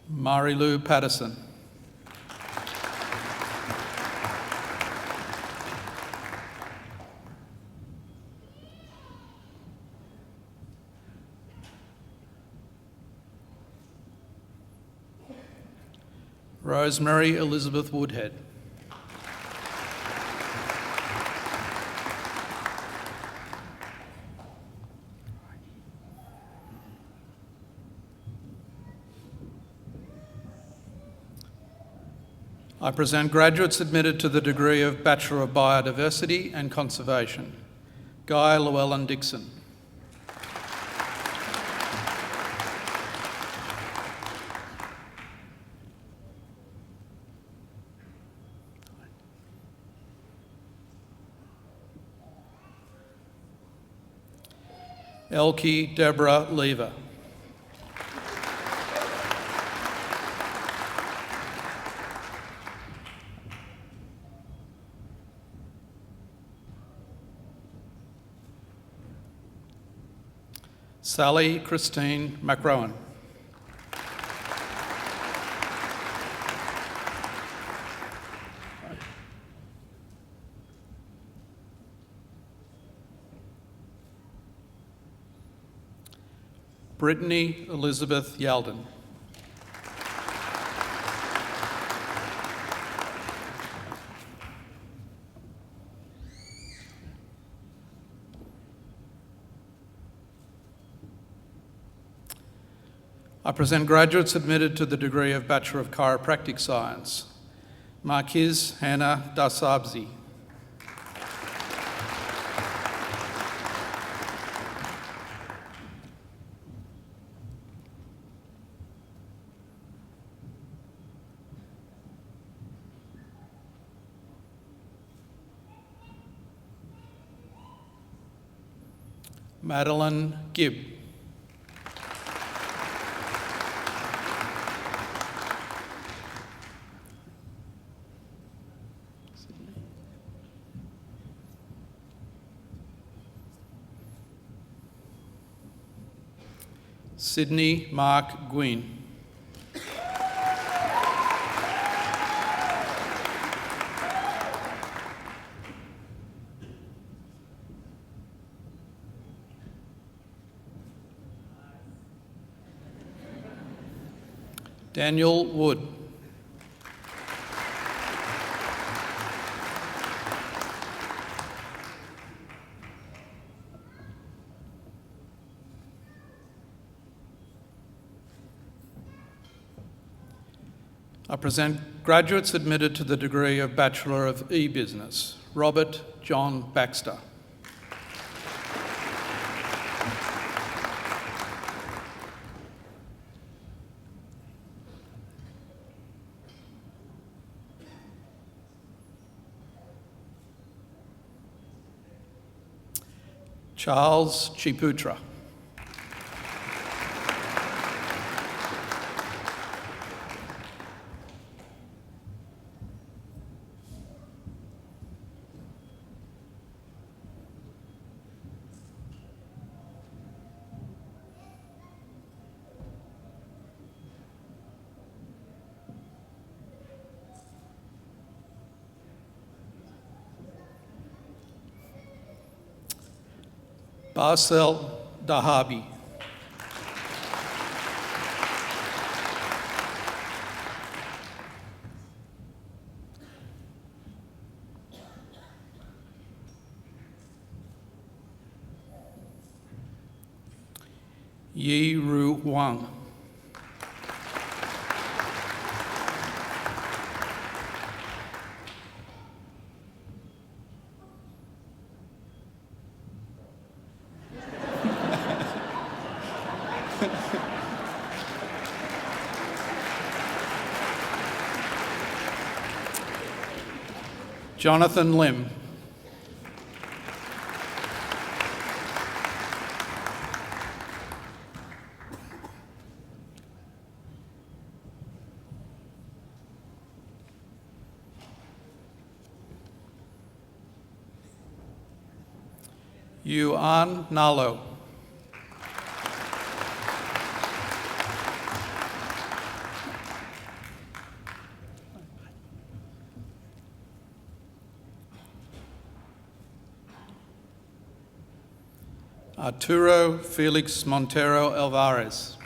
Marilou Patterson. Rosemary Elizabeth Woodhead. I present graduates admitted to the degree of Bachelor of Biodiversity and Conservation, Guy Llewellyn Dixon. Elke Deborah Lever. Sally Christine McRowan. Brittany Elizabeth Yalden. I present graduates admitted to the degree of Bachelor of Chiropractic Science, Marquiz Hannah Dasabzi. Madeline Gibb. Sydney Mark Gwyn. Daniel Wood. I present graduates admitted to the degree of Bachelor of E-Business, Robert John Baxter. Charles Chiputra. Barcel Dahabi. Yi Ru Wang. Jonathan Lim. Yuan Nalo. Arturo Felix Montero Alvarez.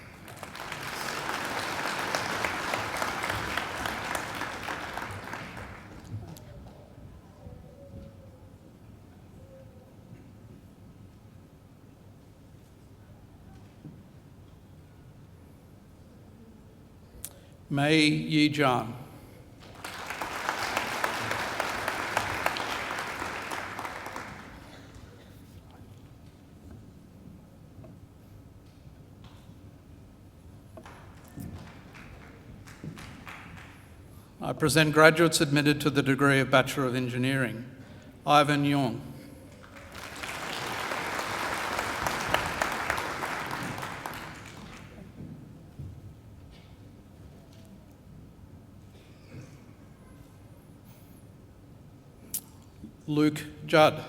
Mei Yi Jian. I present graduates admitted to the degree of Bachelor of Engineering. Ivan Yong. Luke Judd.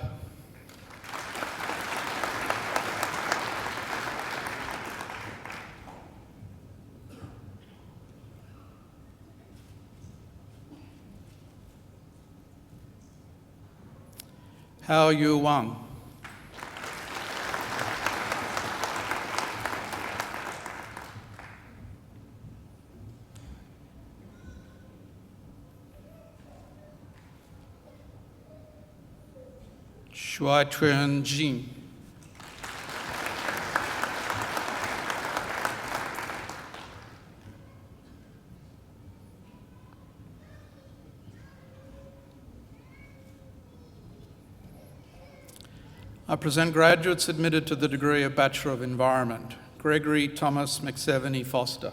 Hao Yu Wang. Shuai Chuan Jin. I present graduates admitted to the degree of Bachelor of Environment. Gregory Thomas McSeveny Foster.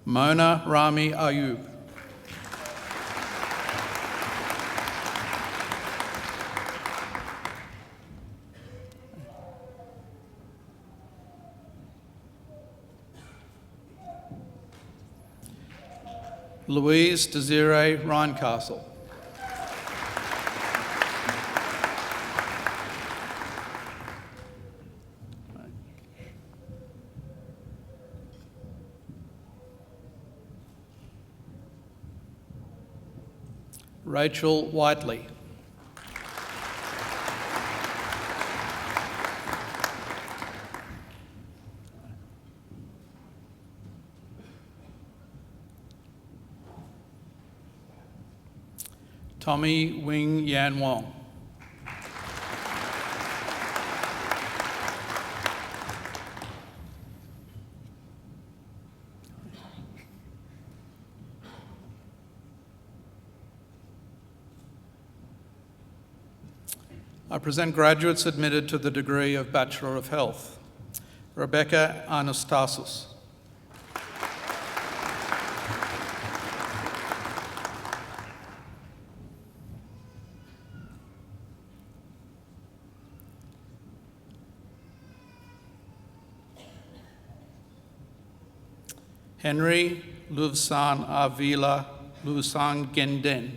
Mona Rami Ayub. Louise Desiree Rheincastle. Rachel Whiteley. Tommy Wing Yan Wong. I present graduates admitted to the degree of Bachelor of Health. Rebecca Anastasis. Henry Luvsan Avila Luvsan Genden.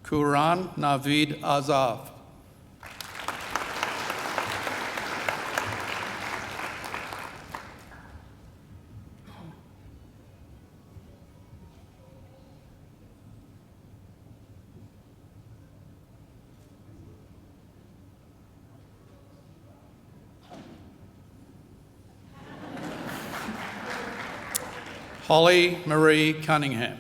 Quran Navid Azav. Holly Marie Cunningham.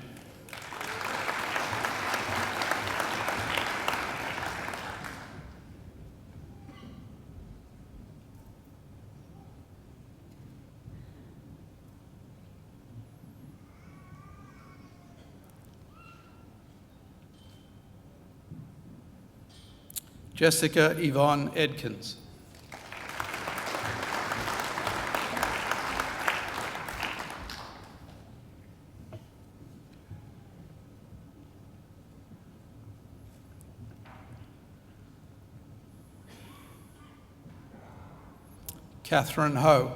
Jessica Yvonne Edkins. Catherine Ho.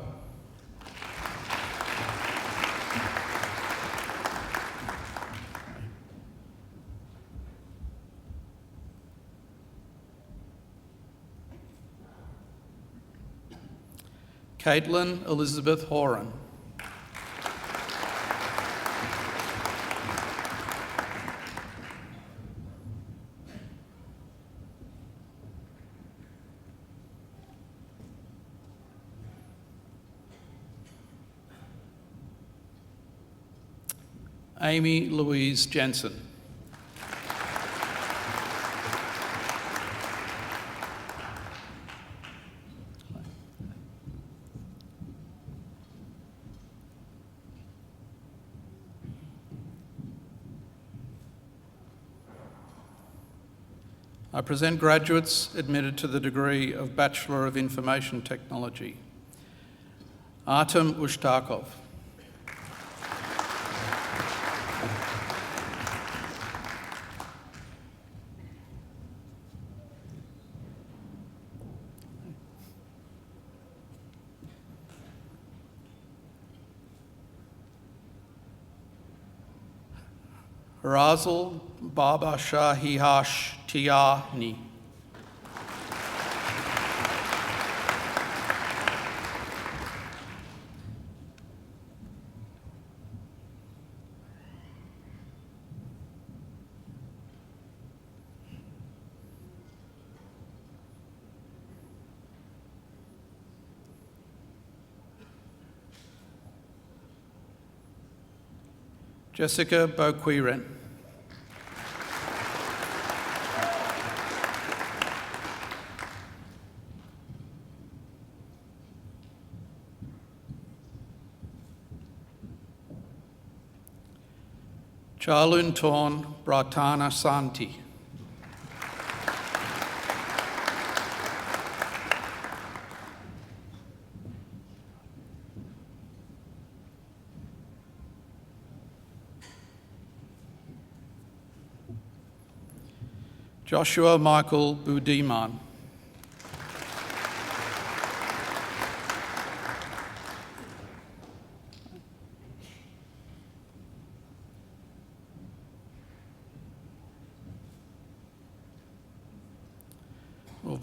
Caitlin Elizabeth Horan. Amy Louise Jensen. I present graduates admitted to the degree of Bachelor of Information Technology. Artem Ushtakov. Razal Baba Shahihash Tiani. Jessica Boquiren. Charlun Torn Bratana Santi. Joshua Michael Budiman.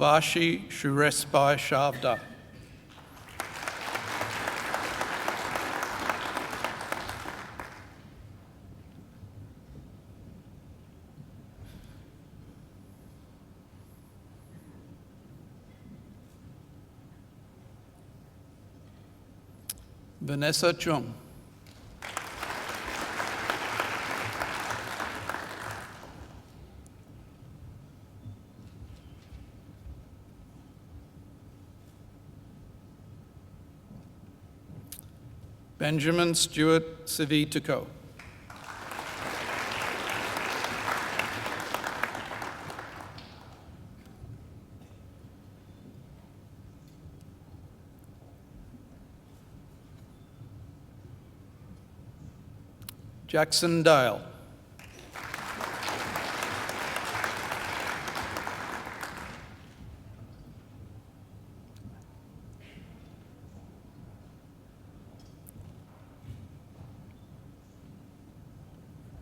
Vashi Shuresbai Shavda. Vanessa Chung. Benjamin Stewart Savituko. Jackson Dale.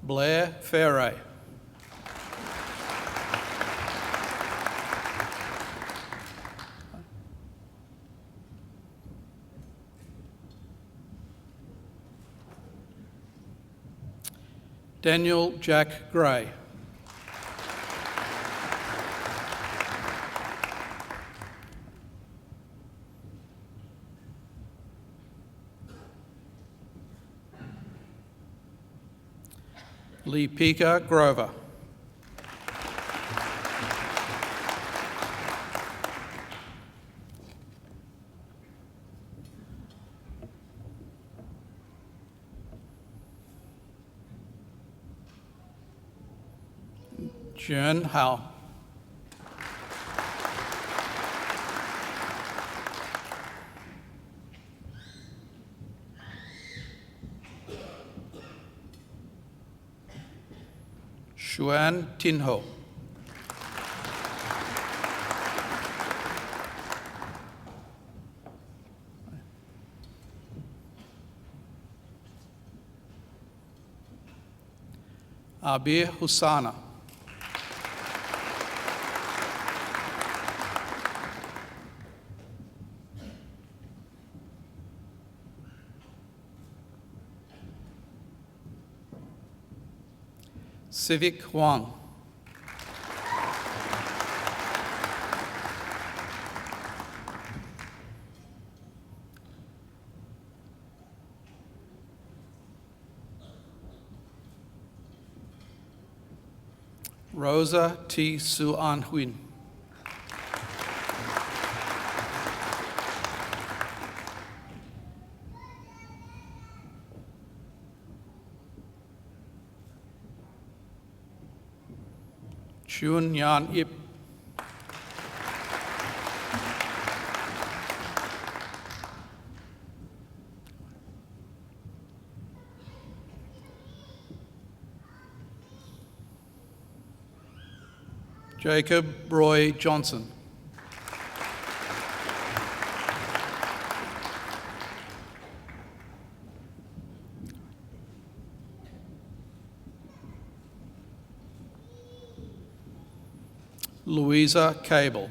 Blair Ferray. Daniel Jack Gray. Lee Pika Grover. Jern Howe. Xuan Tinho. Abir Husana. Civic Huang. Rosa T. Suan Huyn. Chun Yan Ip. Jacob Roy Johnson. Louisa Cable.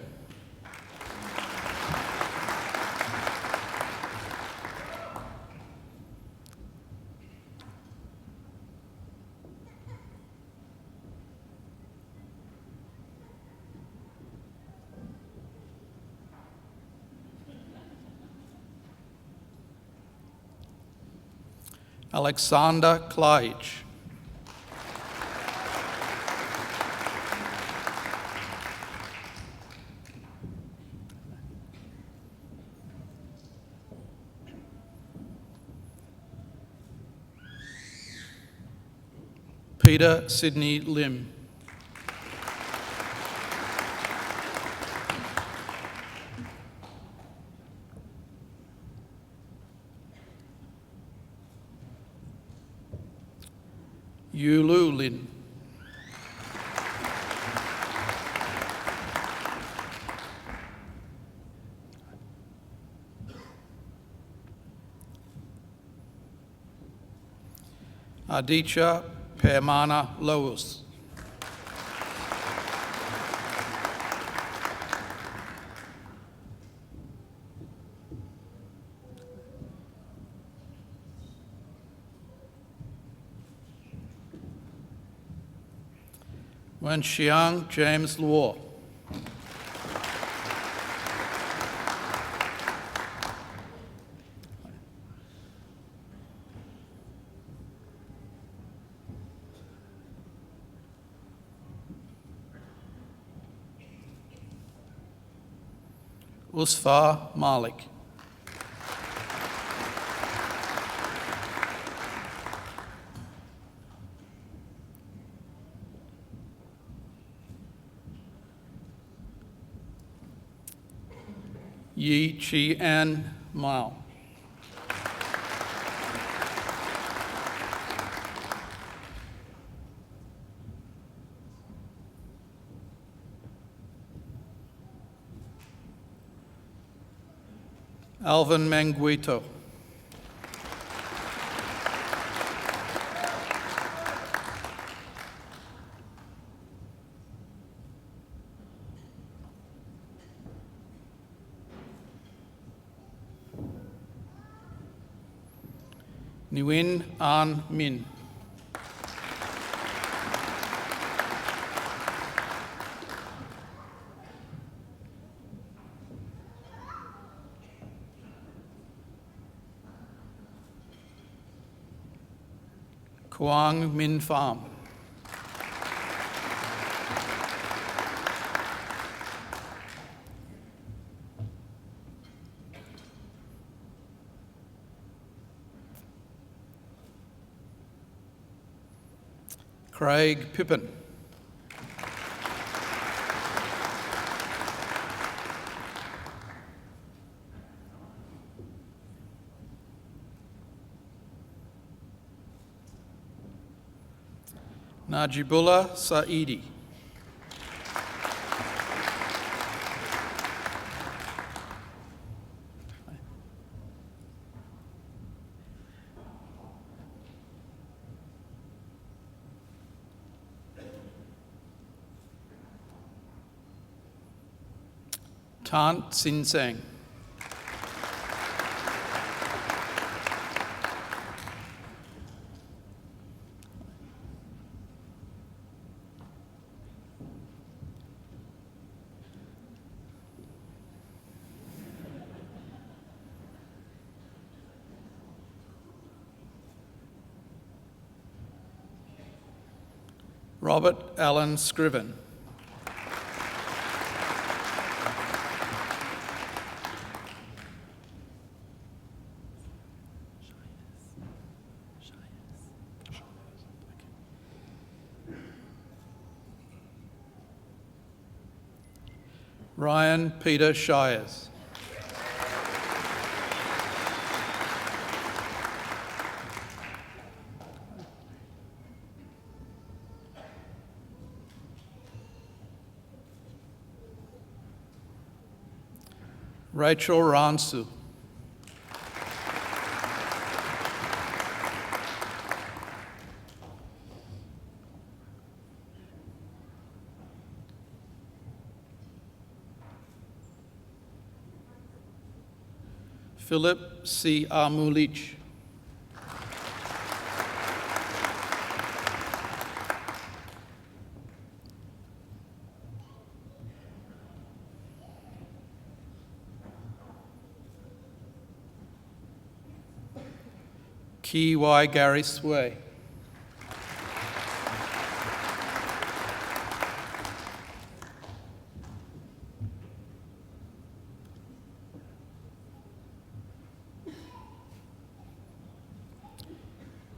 Alexander Klaich. Peter Sidney Lim. Yulu Lin. Aditya Permana Lowes. Wen Xiang James Luo. Usfar Malik. Yi Chi An Mao. Alvin Manguito. Nguyen An Min. Quang Min Pham. Craig Pippin. Najibullah Saidi. Tant Sin Seng. Robert Allen Scriven. Ryan Peter Shires. Rachel Ransu. Philip C. Armulich. Ki Y. Gary Sway.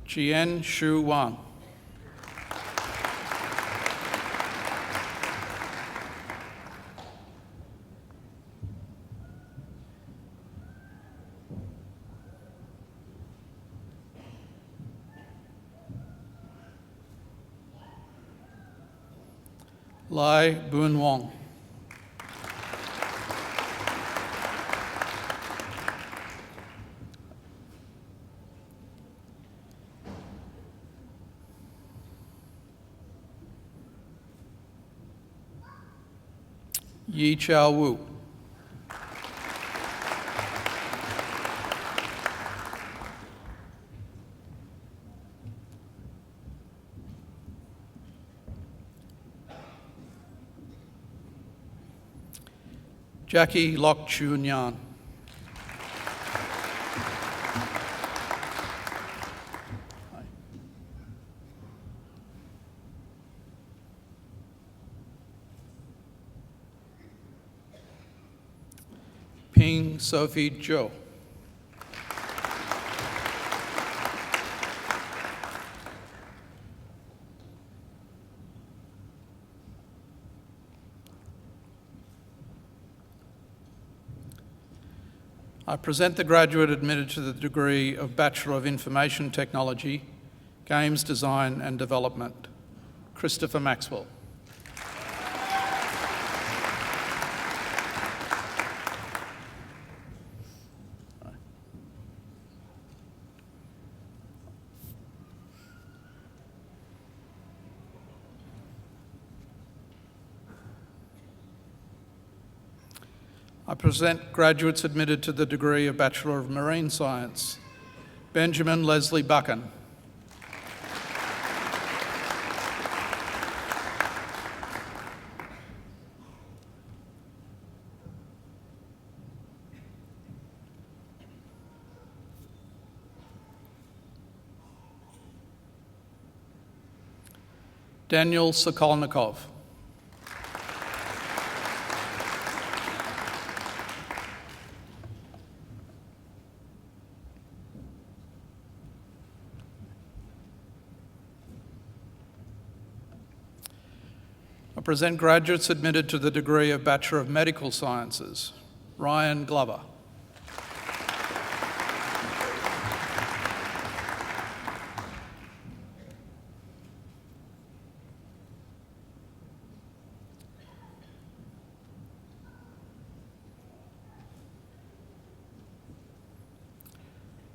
Chien Shu Wang. Lai Boon Wong. Yi Chao Wu. Jackie Lok Chun Yan. Ping Sophie Zhou. I present the graduate admitted to the degree of Bachelor of Information Technology, Games Design and Development, Christopher Maxwell. I present graduates admitted to the degree of Bachelor of Marine Science, Benjamin Leslie Buchan. Daniel Sokolnikov. I present graduates admitted to the degree of Bachelor of Medical Sciences, Ryan Glover.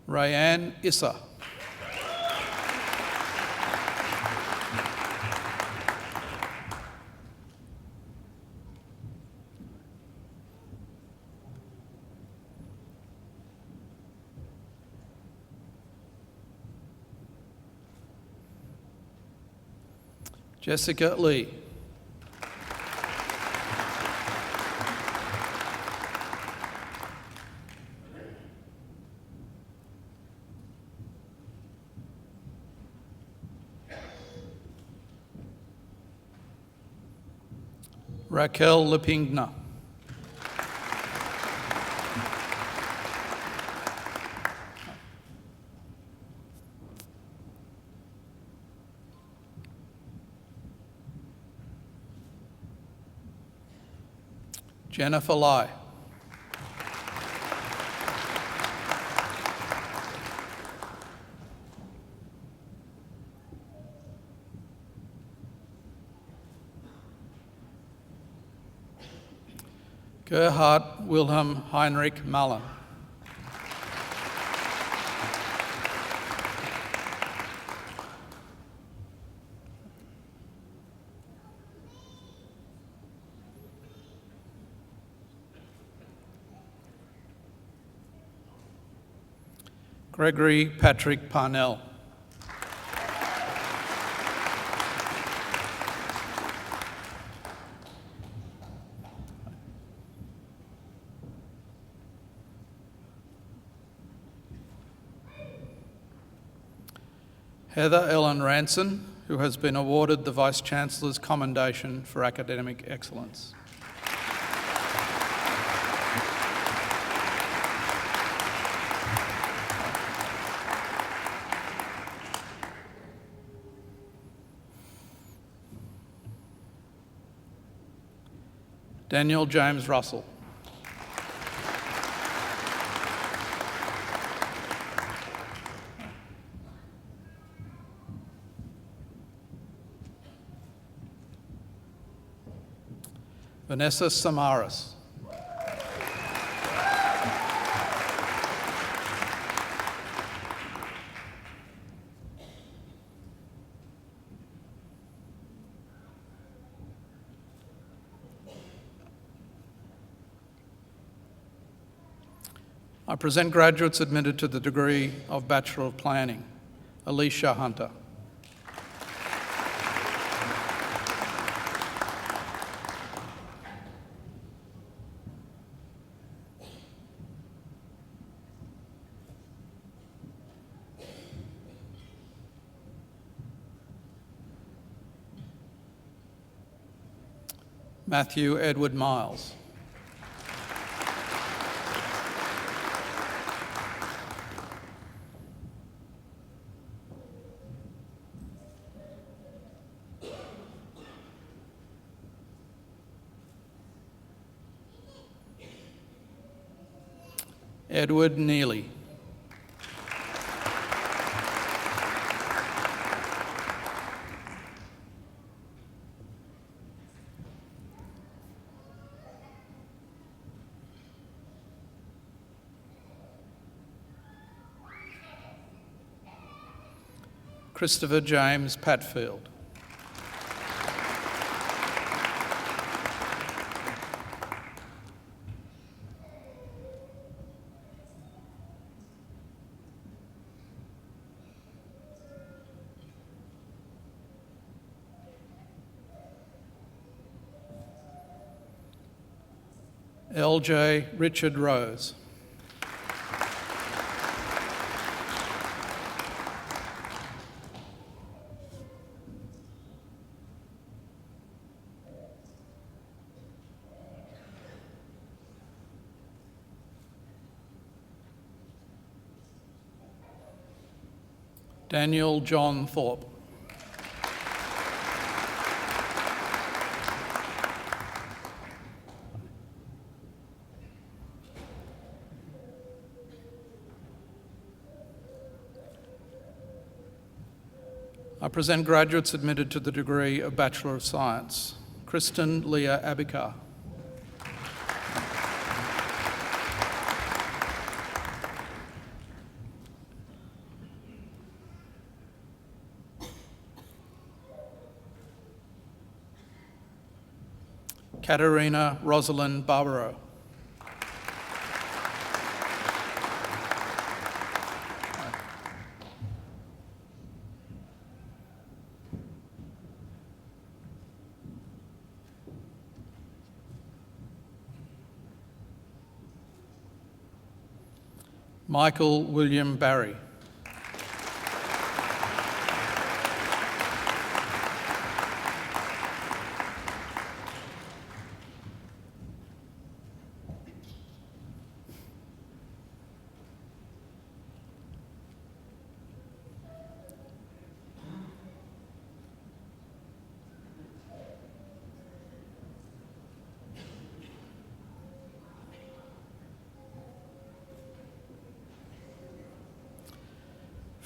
Rayanne Issa. Jessica Lee. Raquel Lepingna. Jennifer Lai. Gerhard Wilhelm Heinrich Mallen. Gregory Patrick Parnell. Heather Ellen Ranson, who has been awarded the Vice-Chancellor's Commendation for Academic Excellence. Daniel James Russell. Vanessa Samaras. I present graduates admitted to the degree of Bachelor of Planning, Alicia Hunter. Matthew Edward Miles. Edward Neely. Christopher James Patfield. LJ Richard Rose. Daniel John Thorpe. I present graduates admitted to the degree of Bachelor of Science. Kristen Leah Abikar. Katerina Rosalind Barbaro. Michael William Barry.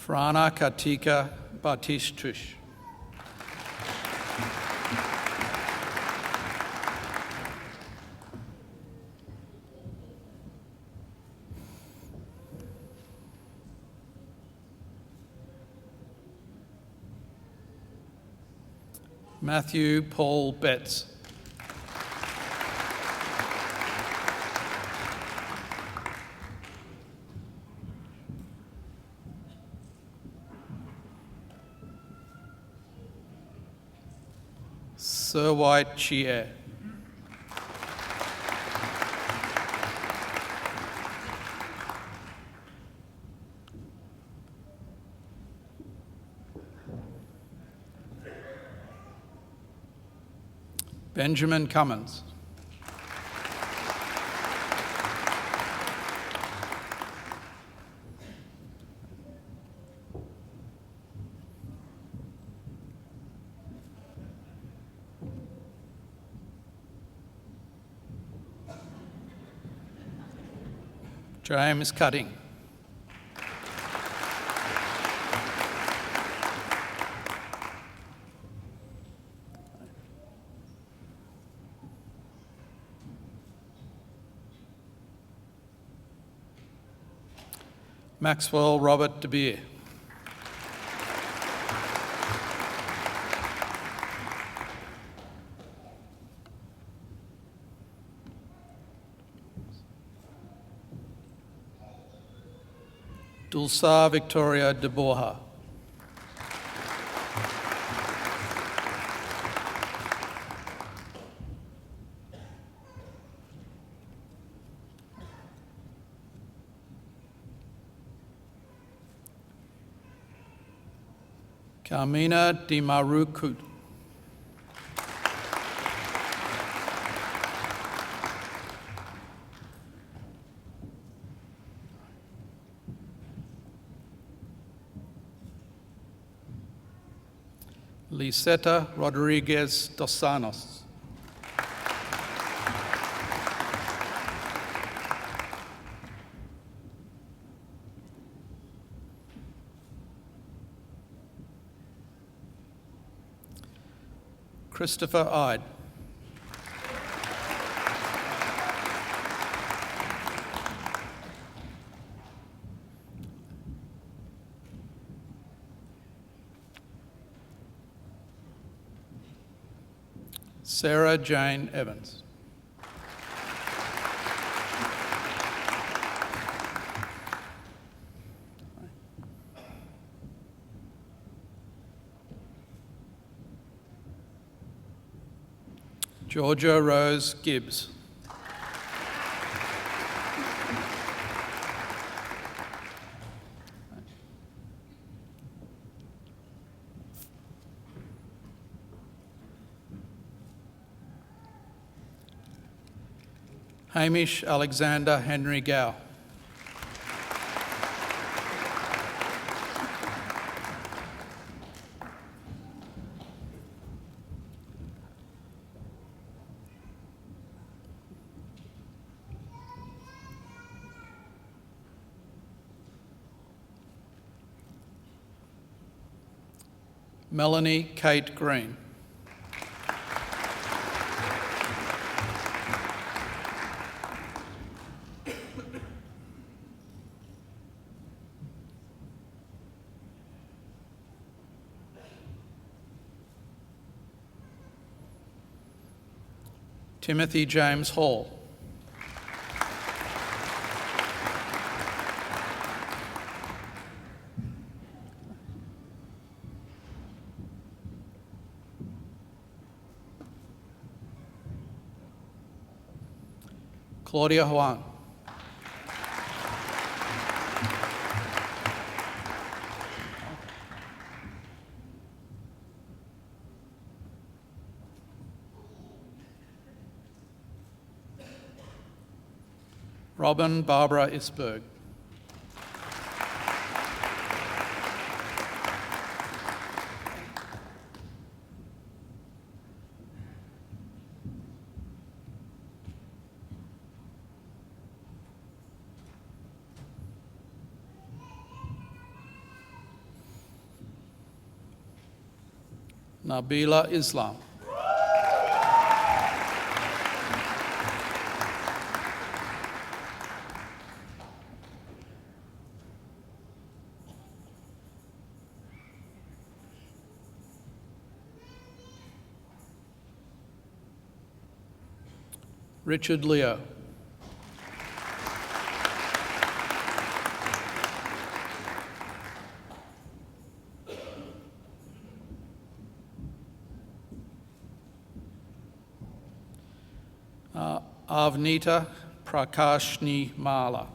Frana Kartika Batistush. Matthew Paul Betts. Sir White Chie. Benjamin Cummins. James Cutting. Maxwell Robert De Beer. Dulsa Victoria de Borja. Carmina Di Marukut. Liseta Rodriguez dos Sanos. Christopher Ide. Sarah Jane Evans. Georgia Rose Gibbs. Hamish Alexander Henry Gow. Melanie Kate Green. Timothy James Hall. Claudia Huang. Robin Barbara Isberg. Nabila Islam. Richard Leo. Avnita Prakashni Mala.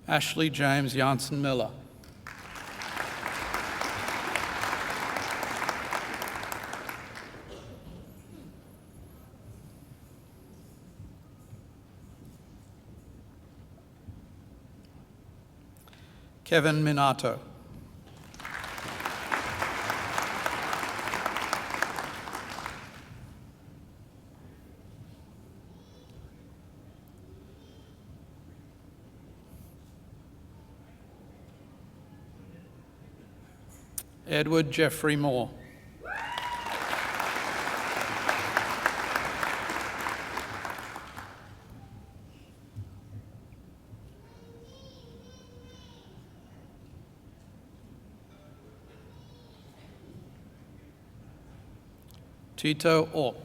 Ashley James Janssen Miller. Kevin Minato. Edward Jeffrey Moore. Tito Orp.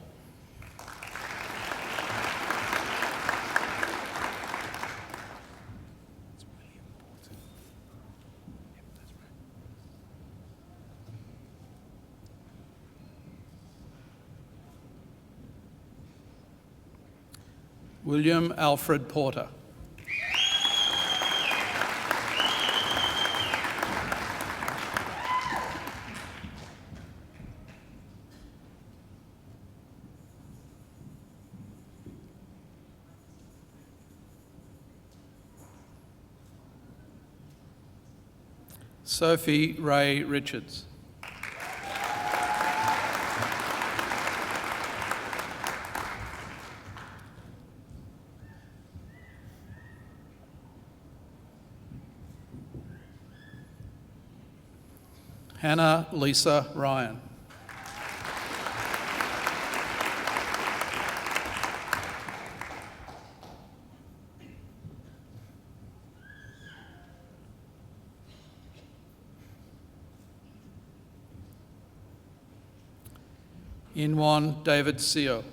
William Alfred Porter. Sophie Ray Richards. Hannah Lisa Ryan. Inwan David Seo.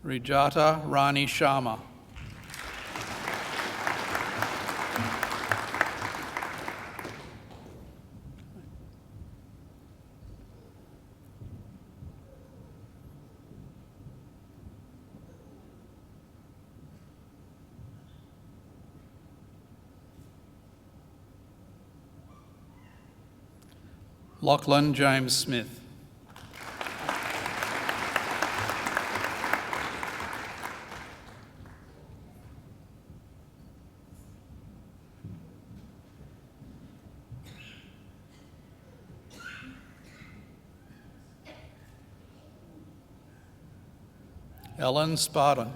Rijata Rani Sharma. Lachlan James Smith. Ellen Spartan.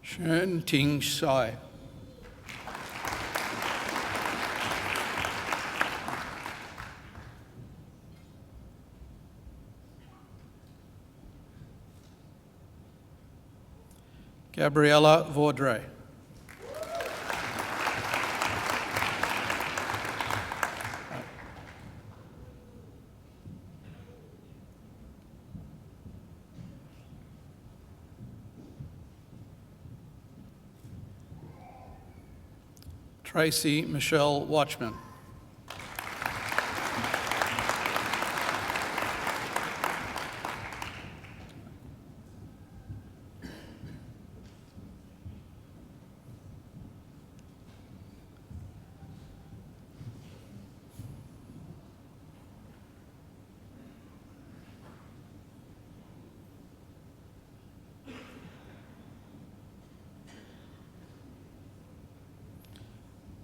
Shun Ting Shai. Gabriella Vaudrey. Tracy Michelle Watchman.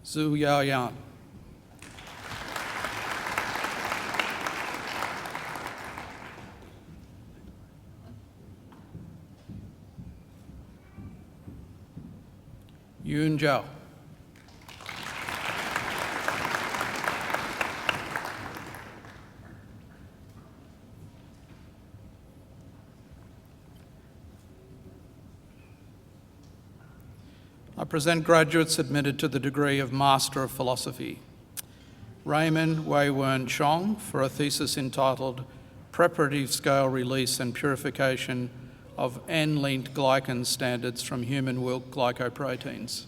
Zhu Yaoyan. Yun Zhao. I present graduates admitted to the degree of Master of Philosophy. Raymond Wei Wen Chong for a thesis entitled Preparative Scale Release and Purification of N-linked glycan Standards from Human Milk Glycoproteins.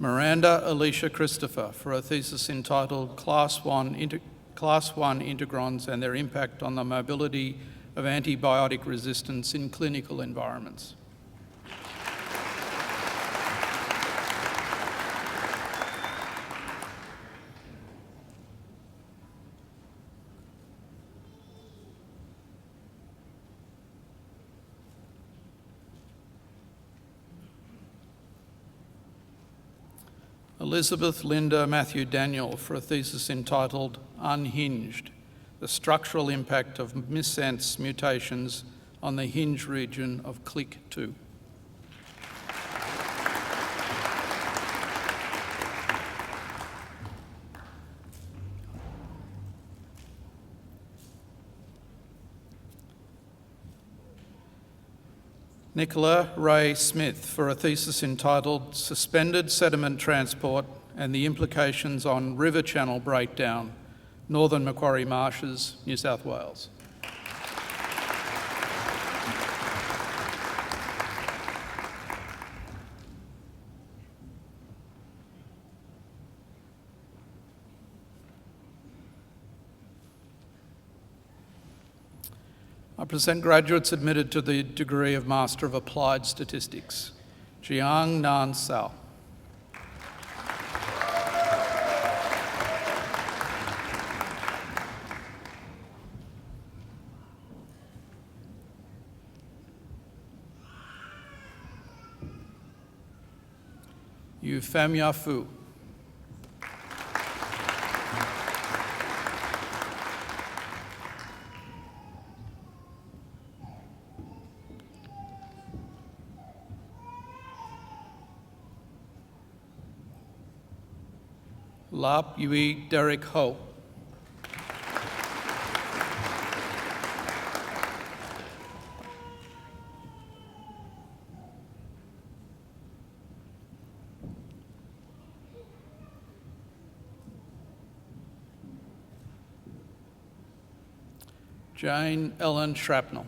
Miranda Alicia Christopher for a thesis entitled Class 1 Integrons and Their Impact on the Mobility of Antibiotic Resistance in Clinical Environments. Elizabeth Linda Matthew Daniel for a thesis entitled Unhinged, the Structural Impact of Missense Mutations on the Hinge Region of CLIC2. Nicola Ray Smith for a thesis entitled Suspended Sediment Transport and the Implications on River Channel Breakdown, Northern Macquarie Marshes, New South Wales. I present graduates admitted to the degree of Master of Applied Statistics. Jiang Nan Sao. Eufemia Fu. Lap Yui Derek Ho. Jane Ellen Shrapnel.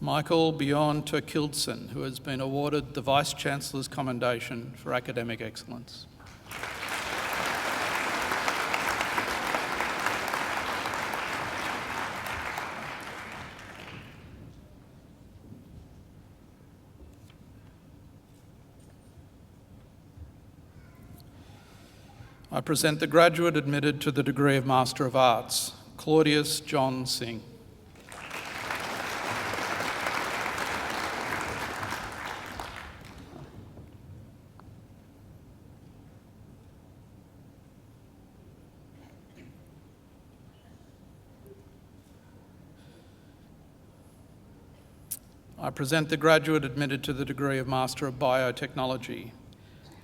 Michael Bjorn Terkildsen, who has been awarded the Vice-Chancellor's Commendation for Academic Excellence. I present the graduate admitted to the degree of Master of Arts, Claudius John Singh. I present the graduate admitted to the degree of Master of Biotechnology,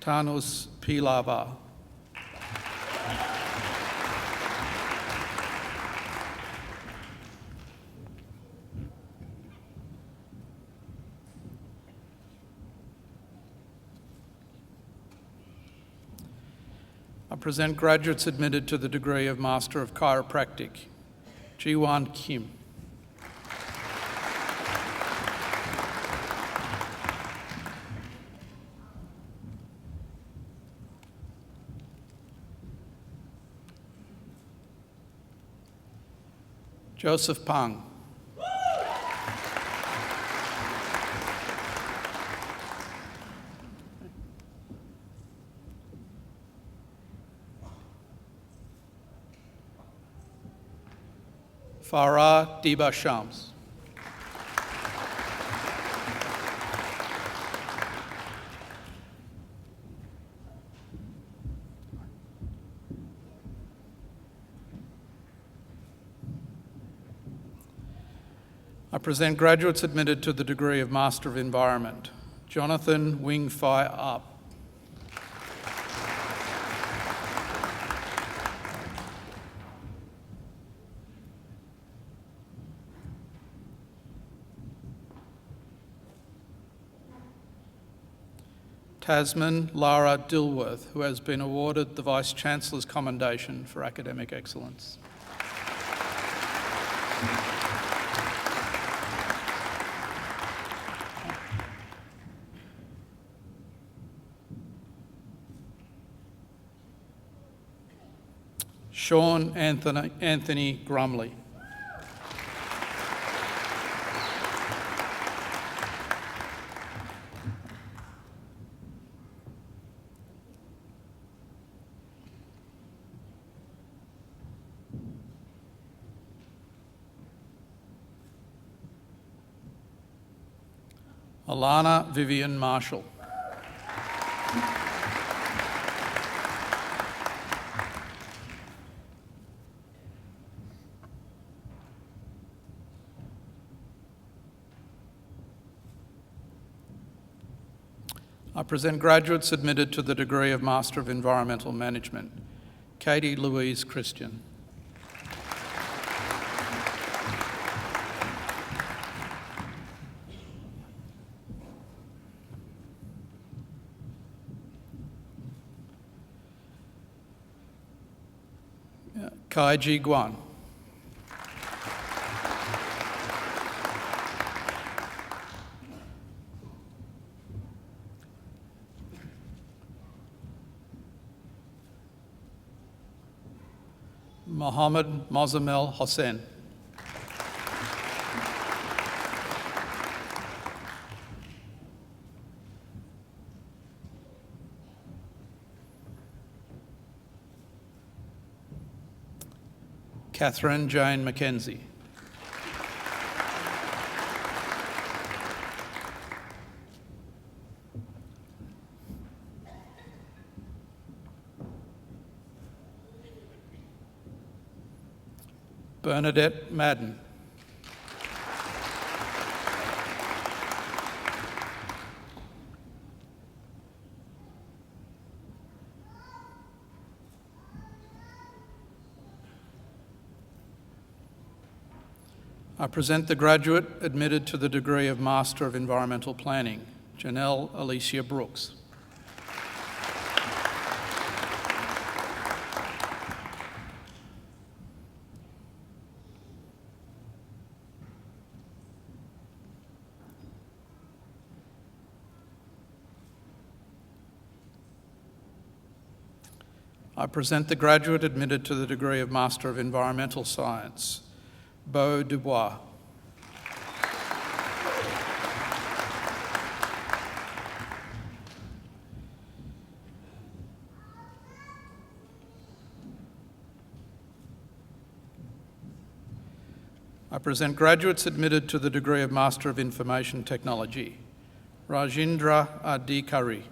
Tanus Pilava. I present graduates admitted to the degree of Master of Chiropractic, Jiwan Kim. Joseph Pang. Farah Diba Shams. I present graduates admitted to the degree of Master of Environment, Jonathan Wing Fai Up. Tasman Lara Dilworth, who has been awarded the Vice-Chancellor's Commendation for Academic Excellence. Sean Anthony Grumley. Alana Vivian Marshall. present graduates admitted to the degree of Master of Environmental Management. Katie Louise Christian. Kai Ji Guan. Mohammed Mozamel Hossein. Catherine Jane Mackenzie. Bernadette Madden. I present the graduate admitted to the degree of Master of Environmental Planning, Janelle Alicia Brooks. I present the graduate admitted to the degree of Master of Environmental Science, Beau Dubois. I present graduates admitted to the degree of Master of Information Technology, Rajendra Adhikari.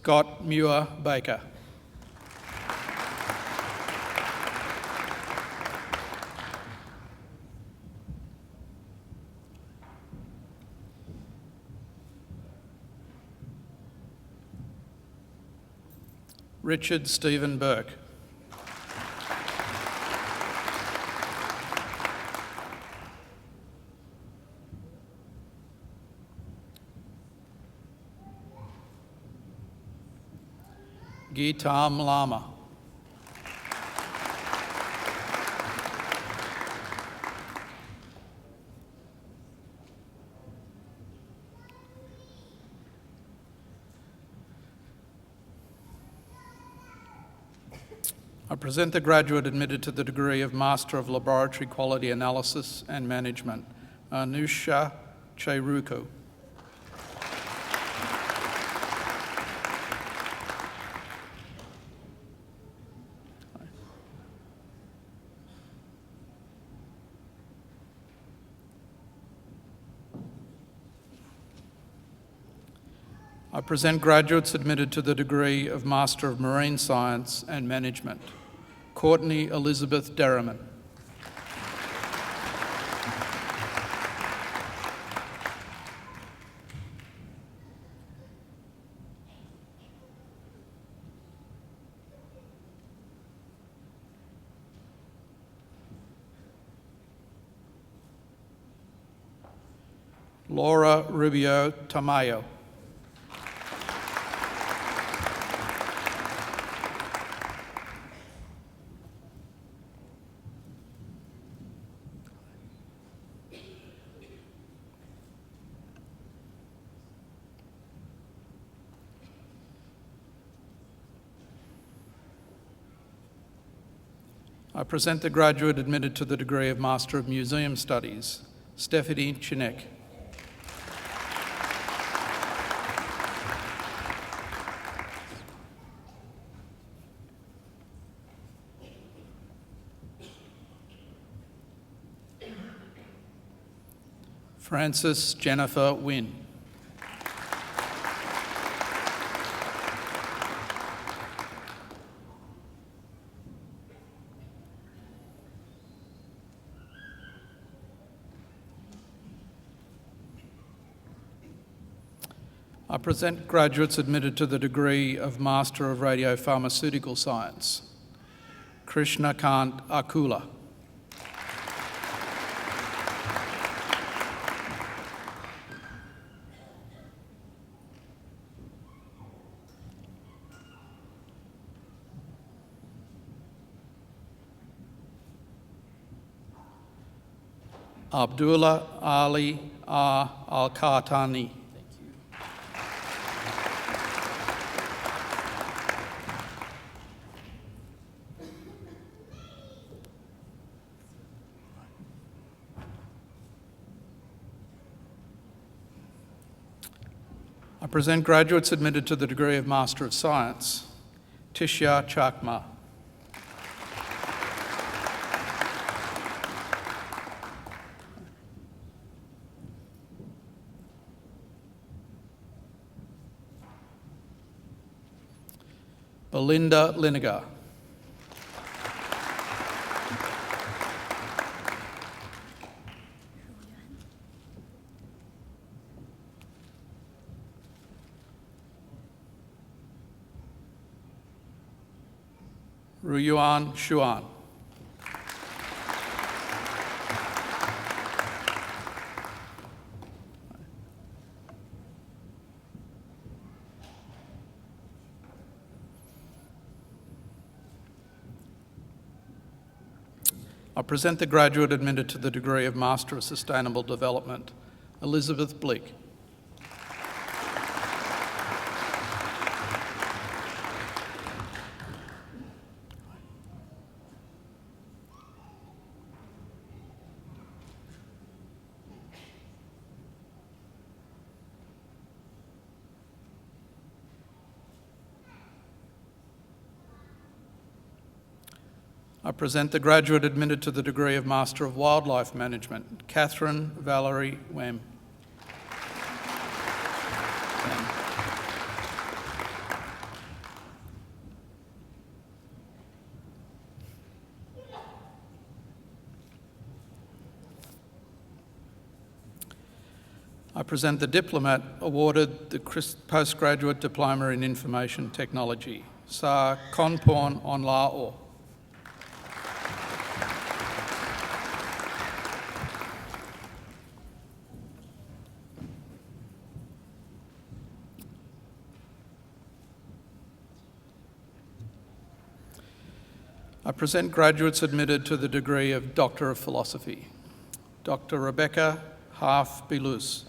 Scott Muir Baker. Richard Stephen Burke. Gitam Lama. I present the graduate admitted to the degree of Master of Laboratory Quality Analysis and Management, Anusha Cheruko. I present graduates admitted to the degree of Master of Marine Science and Management, Courtney Elizabeth Derriman. Laura Rubio Tamayo. I present the graduate admitted to the degree of Master of Museum Studies, Stephanie Chinek. Frances Jennifer Wynne. I present graduates admitted to the degree of Master of Radiopharmaceutical Science. Krishnakant Akula. Abdullah Ali Al-Khatani. I present graduates admitted to the degree of Master of Science. Tishya Chakma. Belinda Linegar. Ruyuan Shuan. I present the graduate admitted to the degree of Master of Sustainable Development, Elizabeth Bleak. I present the graduate admitted to the degree of Master of Wildlife Management, Catherine Valerie Wem. I present the diplomat awarded the postgraduate diploma in Information Technology, Sa Konporn Onla'o. I present graduates admitted to the degree of Doctor of Philosophy, Dr. Rebecca Half-Bilus,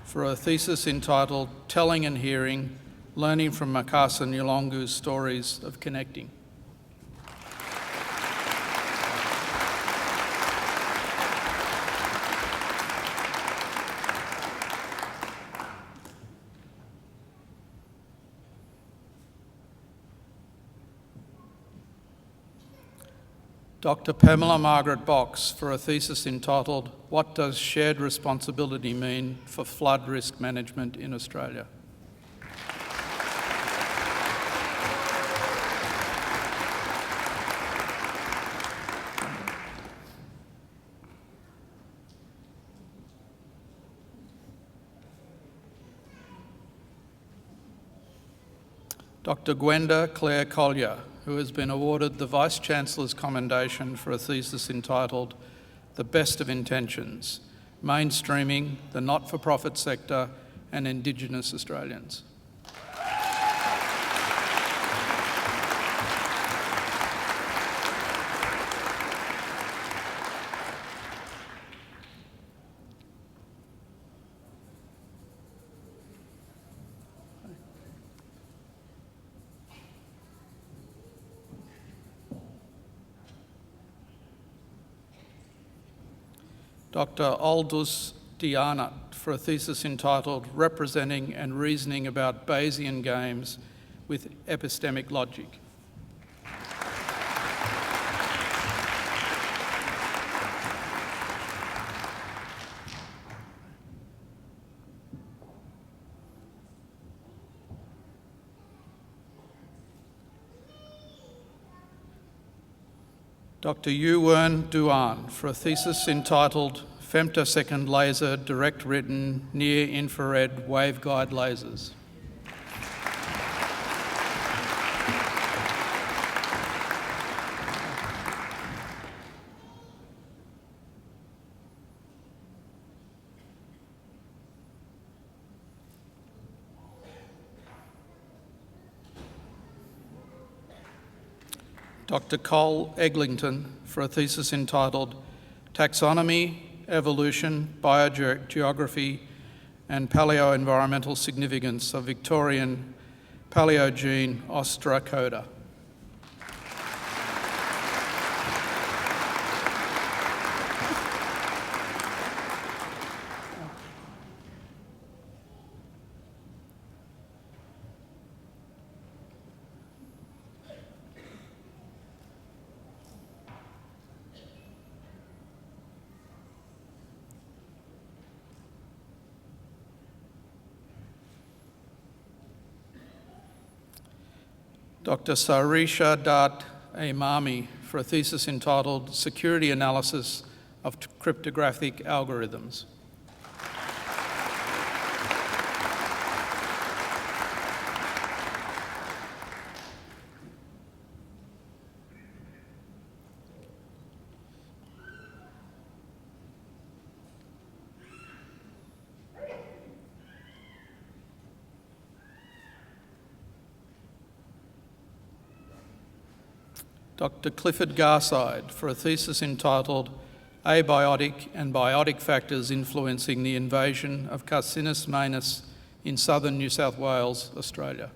for a thesis entitled Telling and Hearing, Learning from Makasa Nyolongu's Stories of Connecting. Dr. Pamela Margaret Box for a thesis entitled What Does Shared Responsibility Mean for Flood Risk Management in Australia? Dr. Gwenda Claire Collier, who has been awarded the Vice-Chancellor's Commendation for a thesis entitled The Best of Intentions, Mainstreaming the Not-for-Profit Sector and Indigenous Australians. Dr. Aldous Dianat for a thesis entitled Representing and Reasoning about Bayesian Games with Epistemic Logic. Dr. Yu-Wen Duan for a thesis entitled Femtosecond Laser Direct Written Near Infrared Waveguide Lasers. Dr. Cole Eglinton for a thesis entitled Taxonomy, Evolution, Biogeography and Paleoenvironmental Significance of Victorian Paleogene Ostracoda. Dr. Sarisha Dutt Amami for a thesis entitled Security Analysis of Cryptographic Algorithms. Dr. Clifford Garside for a thesis entitled Abiotic and Biotic Factors Influencing the Invasion of Carcinus manus in southern New South Wales, Australia.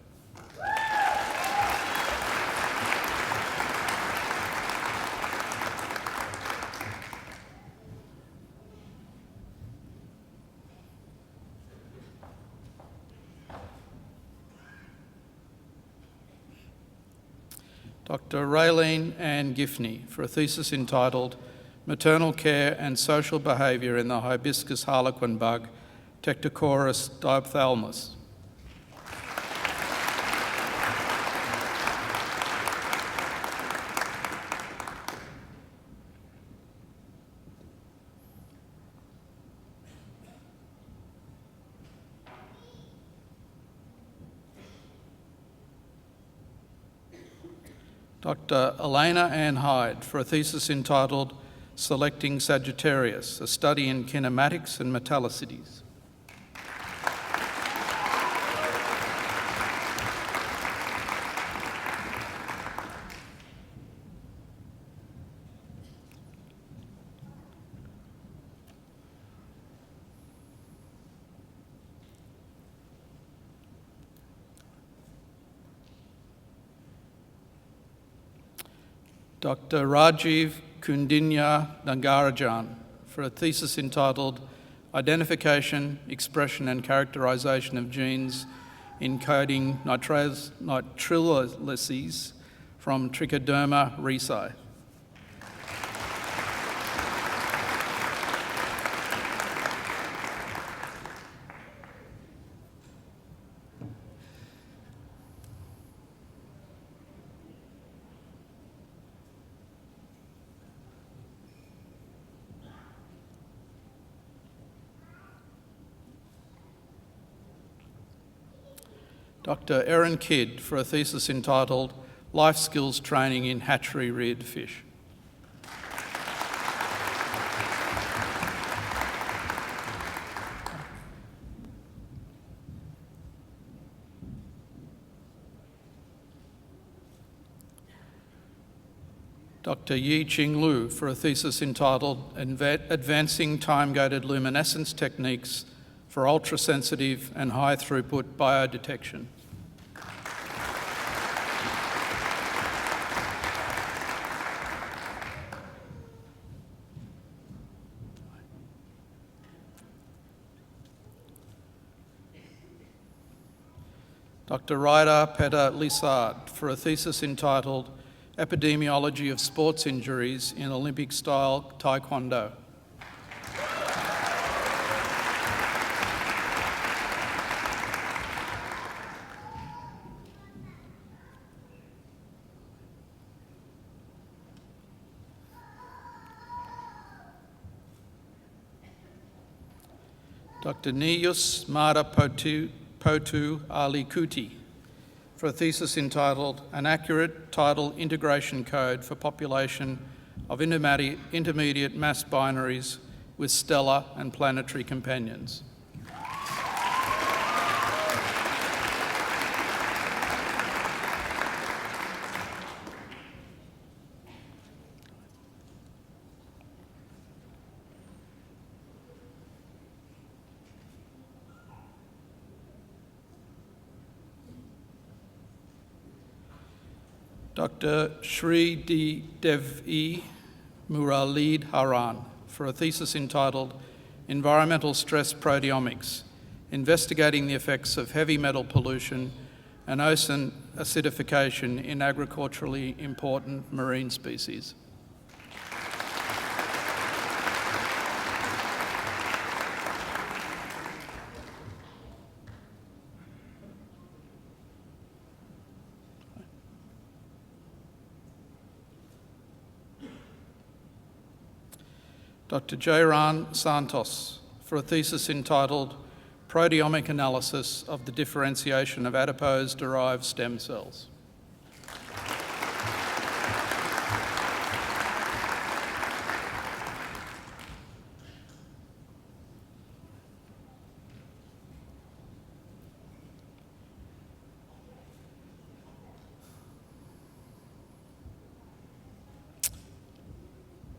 Dr. Raylene Ann Giffney for a thesis entitled Maternal Care and Social Behaviour in the Hibiscus Harlequin Bug, Tectocorus diophthalmus. Dr. Elena Ann Hyde for a thesis entitled Selecting Sagittarius, a study in kinematics and metallicities. Dr. Rajiv Kundinya Nagarajan for a thesis entitled Identification, Expression and Characterization of Genes Encoding Nitrilyses from Trichoderma resi. Dr. Erin Kidd for a thesis entitled Life Skills Training in Hatchery Reared Fish. Dr. Yi Ching Lu for a thesis entitled Advancing Time-Gated Luminescence Techniques for Ultrasensitive and High-Throughput Biodetection. Dr. Ryder Petter Lissard for a thesis entitled Epidemiology of Sports Injuries in Olympic-Style Taekwondo. Dr. Niyus Mada Potu Ali Kuti for a thesis entitled An Accurate Tidal Integration Code for Population of Intermediate Mass Binaries with Stellar and Planetary Companions. Dr. Shri D. Devi Muralid Haran for a thesis entitled Environmental Stress Proteomics, Investigating the Effects of Heavy Metal Pollution and Ocean Acidification in Agriculturally Important Marine Species. Dr. Jairan Santos for a thesis entitled Proteomic Analysis of the Differentiation of Adipose-Derived Stem Cells.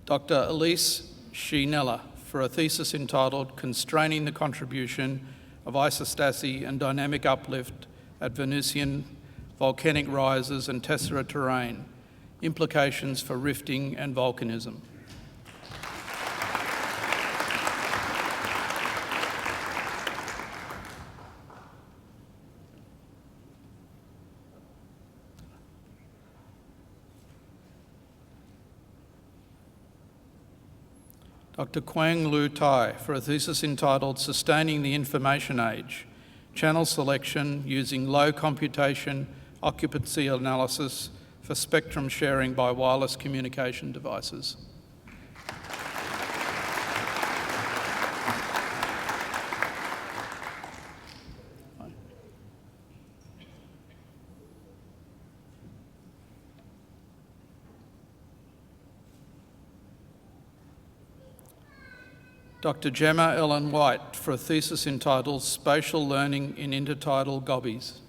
Dr. Elise Shinella for a thesis entitled Constraining the Contribution of Isostasy and Dynamic Uplift at Venusian Volcanic Rises and Tessera Terrain, Implications for Rifting and Volcanism. Dr. Quang Lu Tai for a thesis entitled Sustaining the Information Age, Channel Selection Using Low Computation Occupancy Analysis for Spectrum Sharing by Wireless Communication Devices. Dr. Gemma Ellen White for a thesis entitled Spatial Learning in Intertidal Gobbies.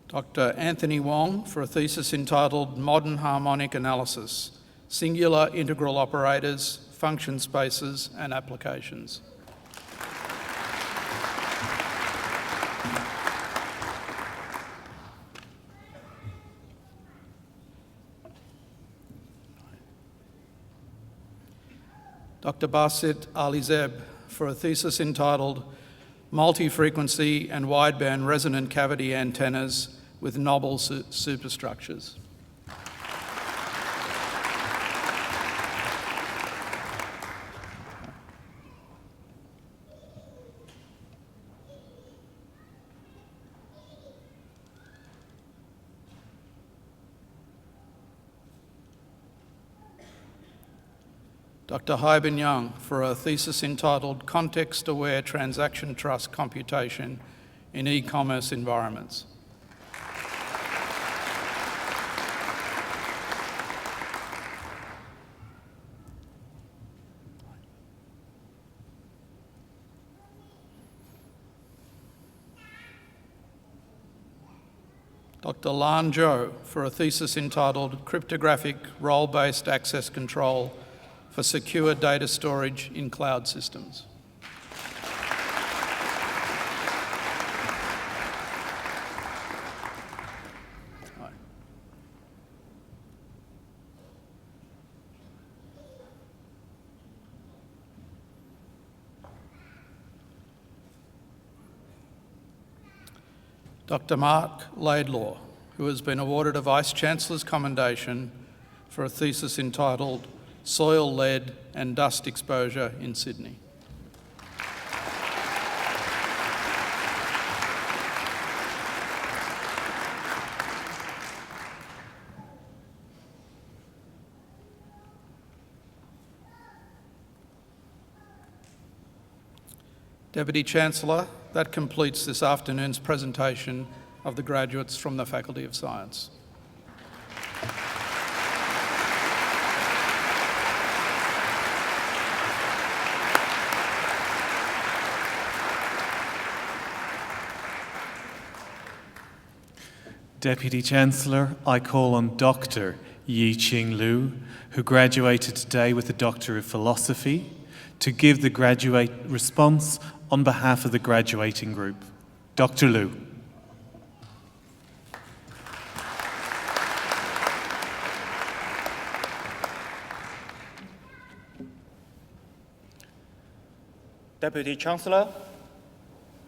Dr. Anthony Wong for a thesis entitled Modern Harmonic Analysis, Singular Integral Operators, Function Spaces and Applications. Dr. Basit Alizeb for a thesis entitled Multi-Frequency and Wideband Resonant Cavity Antennas with Novel Superstructures. Dr. Haibin Yang for a thesis entitled Context-Aware Transaction Trust Computation in E-Commerce Environments. Dr. Lan Zhou for a thesis entitled Cryptographic Role-Based Access Control for Secure Data Storage in Cloud Systems. Dr. Mark Laidlaw, who has been awarded a Vice-Chancellor's Commendation for a thesis entitled Soil, Lead and Dust Exposure in Sydney. Deputy Chancellor, that completes this afternoon's presentation of the graduates from the Faculty of Science. Deputy Chancellor, I call on Dr. Yi-Ching Liu, who graduated today with a Doctor of Philosophy, to give the graduate response on behalf of the graduating group. Dr. Liu. Deputy Chancellor,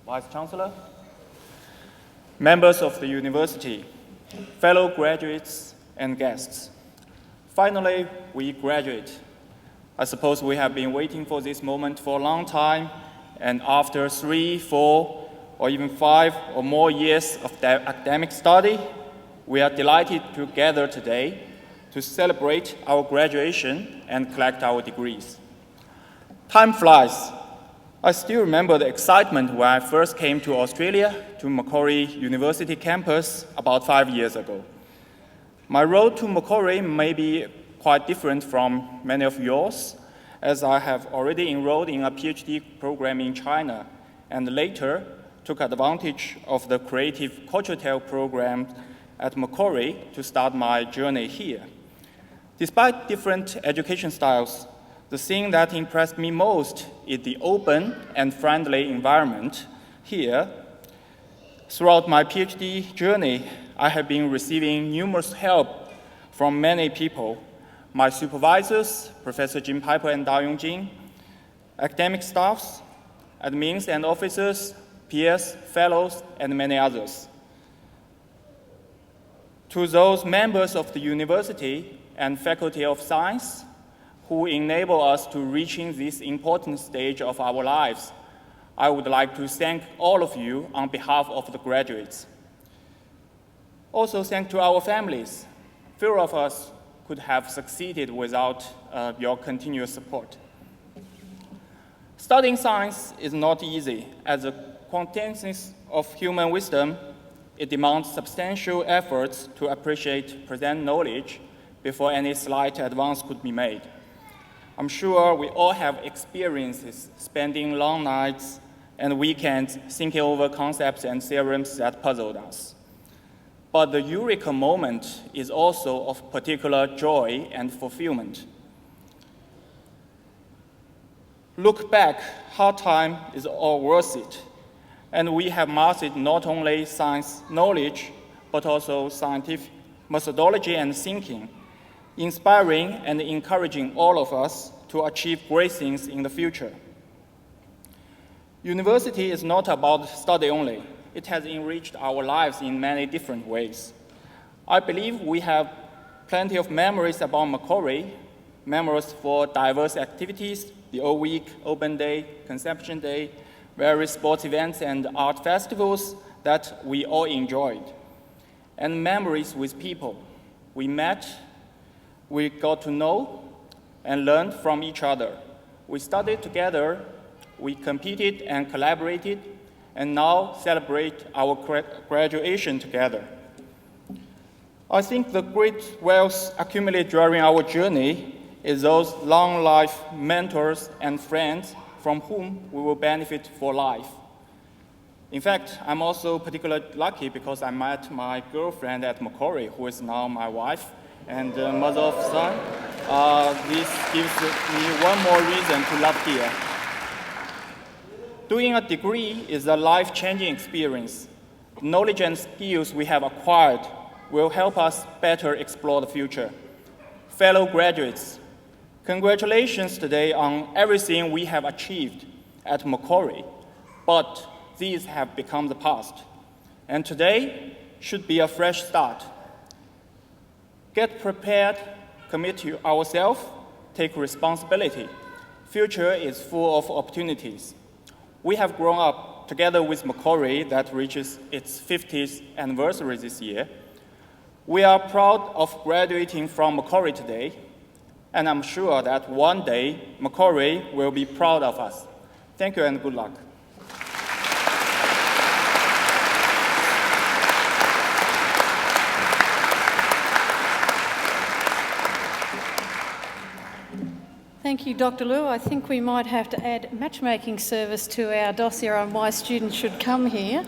Vice Chancellor, members of the university, fellow graduates and guests. Finally, we graduate. I suppose we have been waiting for this moment for a long time, and after 3, 4, or even 5 or more years of academic study, we are delighted to gather today to celebrate our graduation and collect our degrees. Time flies. I still remember the excitement when I first came to Australia, to Macquarie University campus about 5 years ago. My road to Macquarie may be quite different from many of yours, as I have already enrolled in a PhD program in China and later took advantage of the Creative Cultural program at Macquarie to start my journey here. Despite different education styles, the thing that impressed me most is the open and friendly environment here. Throughout my PhD journey, I have been receiving numerous help from many people: my supervisors, Professor Jim Piper and Da Yongjing, academic staffs, admins and officers, peers, fellows, and many others. To those members of the university and Faculty of Science who enable us to reaching this important stage of our lives, I would like to thank all of you on behalf of the graduates. Also, thank to our families. Few of us could have succeeded without your continuous support. Studying science is not easy. As a quintessence of human wisdom, it demands substantial efforts to appreciate present knowledge before any slight advance could be made. I'm sure we all have experiences spending long nights and weekends thinking over concepts and theorems that puzzled us. But the eureka moment is also of particular joy and fulfillment. Look back, hard time is all worth it, and we have mastered not only science knowledge, but also scientific methodology and thinking, inspiring and encouraging all of us to achieve great things in the future. University is not about study only. It has enriched our lives in many different ways. I believe we have plenty of memories about Macquarie, memories for diverse activities, the All Week, Open Day, Conception Day, various sports events and art festivals that we all enjoyed, and memories with people. We met, we got to know, and learned from each other. We studied together, we competed and collaborated, and now celebrate our graduation together. I think the great wealth accumulated during our journey is those long life mentors and friends from whom we will benefit for life. In fact, I'm also particularly lucky because I met my girlfriend at Macquarie, who is now my wife and mother of son. This gives me one more reason to love here. Doing a degree is a life-changing experience. The knowledge and skills we have acquired will help us better explore the future. Fellow graduates, congratulations today on everything we have achieved at Macquarie, but these have become the past. And today should be a fresh start. Get prepared, commit to ourselves, take responsibility. Future is full of opportunities. We have grown up together with Macquarie that reaches its 50th anniversary this year. We are proud of graduating from Macquarie today, and I'm sure that one day Macquarie will be proud of us. Thank you and good luck. Thank you, Dr. Liu. I think we might have to add matchmaking service to our dossier on why students should come here.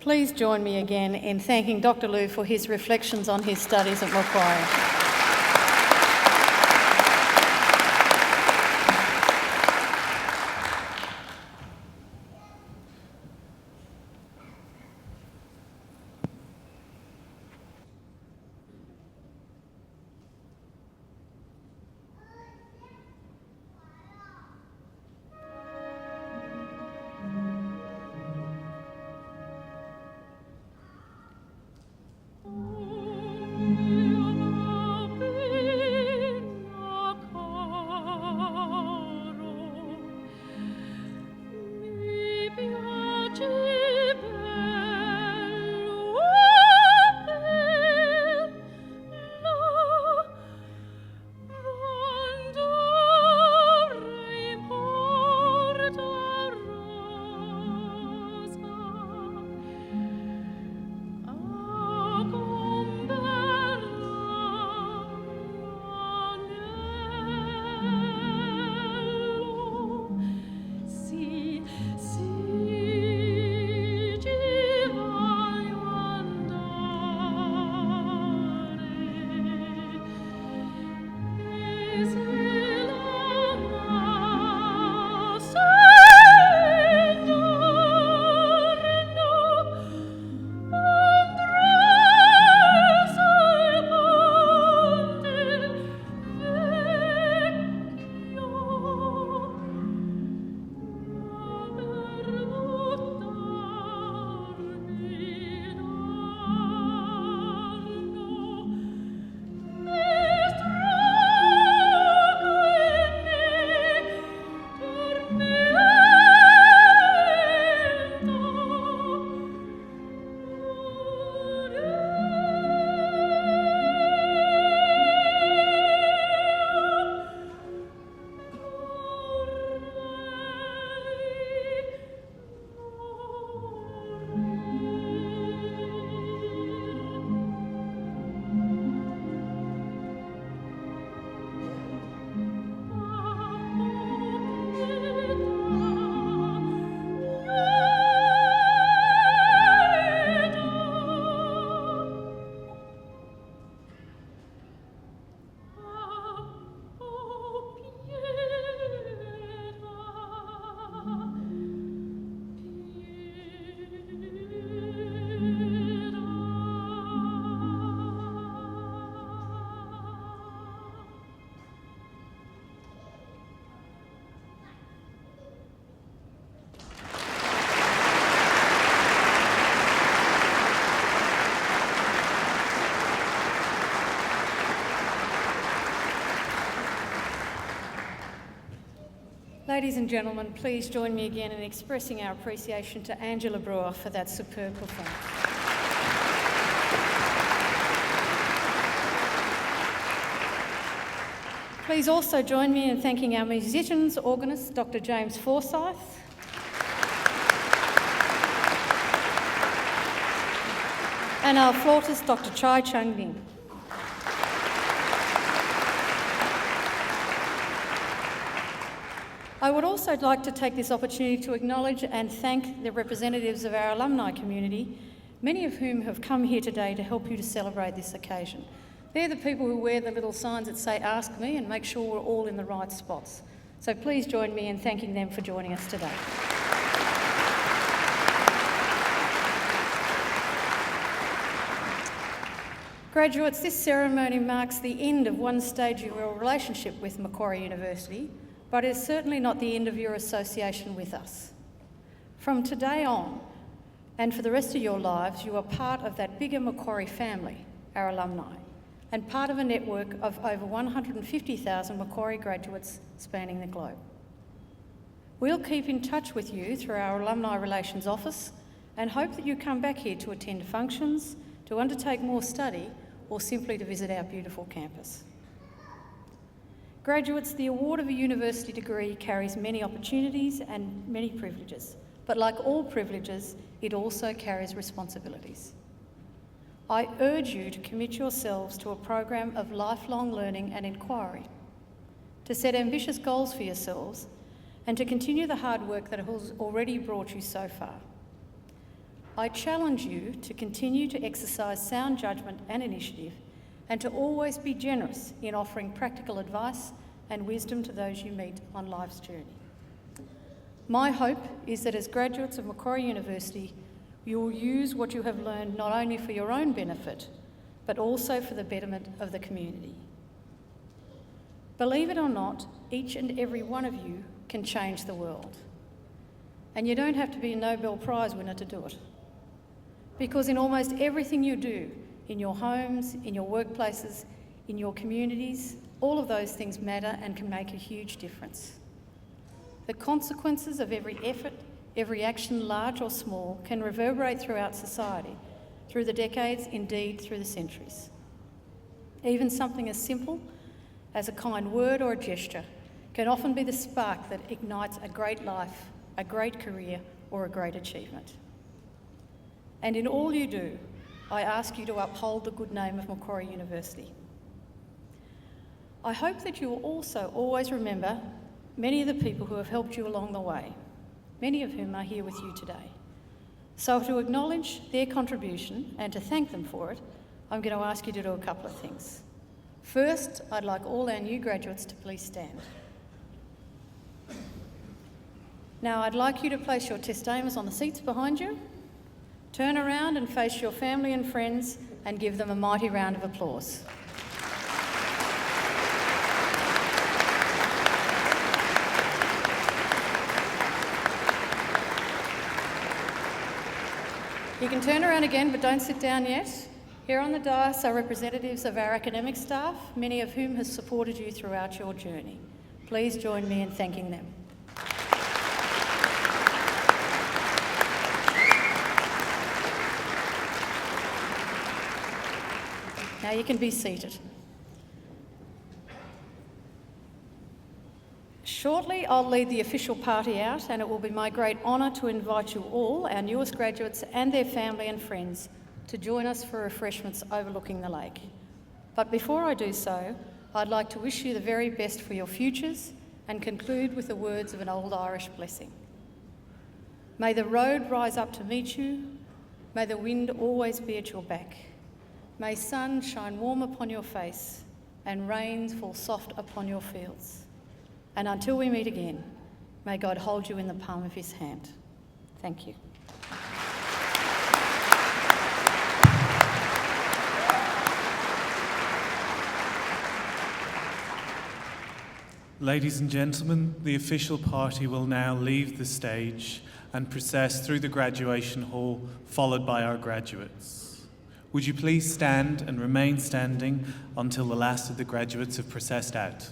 Please join me again in thanking Dr. Liu for his reflections on his studies at Macquarie. Ladies and gentlemen, please join me again in expressing our appreciation to Angela Brewer for that superb performance. Please also join me in thanking our musicians, organist Dr. James Forsyth, and our flautist Dr. Chai Chung Ning. I would also like to take this opportunity to acknowledge and thank the representatives of our alumni community, many of whom have come here today to help you to celebrate this occasion. They're the people who wear the little signs that say "Ask Me" and make sure we're all in the right spots. So please join me in thanking them for joining us today. Graduates, this ceremony marks the end of one stage of your relationship with Macquarie University, but is certainly not the end of your association with us. From today on, and for the rest of your lives, you are part of that bigger Macquarie family, our alumni, and part of a network of over 150,000 Macquarie graduates spanning the globe. We'll keep in touch with you through our Alumni Relations Office and hope that you come back here to attend functions, to undertake more study, or simply to visit our beautiful campus. Graduates, the award of a university degree carries many opportunities and many privileges, but like all privileges, it also carries responsibilities. I urge you to commit yourselves to a program of lifelong learning and inquiry, to set ambitious goals for yourselves, and to continue the hard work that has already brought you so far. I challenge you to continue to exercise sound judgment and initiative, and to always be generous in offering practical advice and wisdom to those you meet on life's journey. My hope is that as graduates of Macquarie University, you will use what you have learned not only for your own benefit, but also for the betterment of the community. Believe it or not, each and every one of you can change the world. And you don't have to be a Nobel Prize winner to do it. Because in almost everything you do, in your homes, in your workplaces, in your communities, all of those things matter and can make a huge difference. The consequences of every effort, every action, large or small, can reverberate throughout society, through the decades, indeed through the centuries. Even something as simple as a kind word or a gesture can often be the spark that ignites a great life, a great career, or a great achievement. And in all you do, I ask you to uphold the good name of Macquarie University. I hope that you will also always remember many of the people who have helped you along the way, many of whom are here with you today. So to acknowledge their contribution and to thank them for it, I'm going to ask you to do a couple of things. First, I'd like all our new graduates to please stand. Now, I'd like you to place your testaments on the seats behind you. Turn around and face your family and friends and give them a mighty round of applause. You can turn around again, but don't sit down yet. Here on the dais are representatives of our academic staff, many of whom have supported you throughout your journey. Please join me in thanking them. Now you can be seated. Shortly, I'll lead the official party out, and it will be my great honour to invite you all, our newest graduates and their family and friends, to join us for refreshments overlooking the lake. But before I do so, I'd like to wish you the very best for your futures and conclude with the words of an old Irish blessing. May the road rise up to meet you. May the wind always be at your back. May sun shine warm upon your face and rains fall soft upon your fields. And until we meet again, may God hold you in the palm of his hand. Thank you. Ladies and gentlemen, the official party will now leave the stage and process through the graduation hall, followed by our graduates. Would you please stand and remain standing until the last of the graduates have processed out?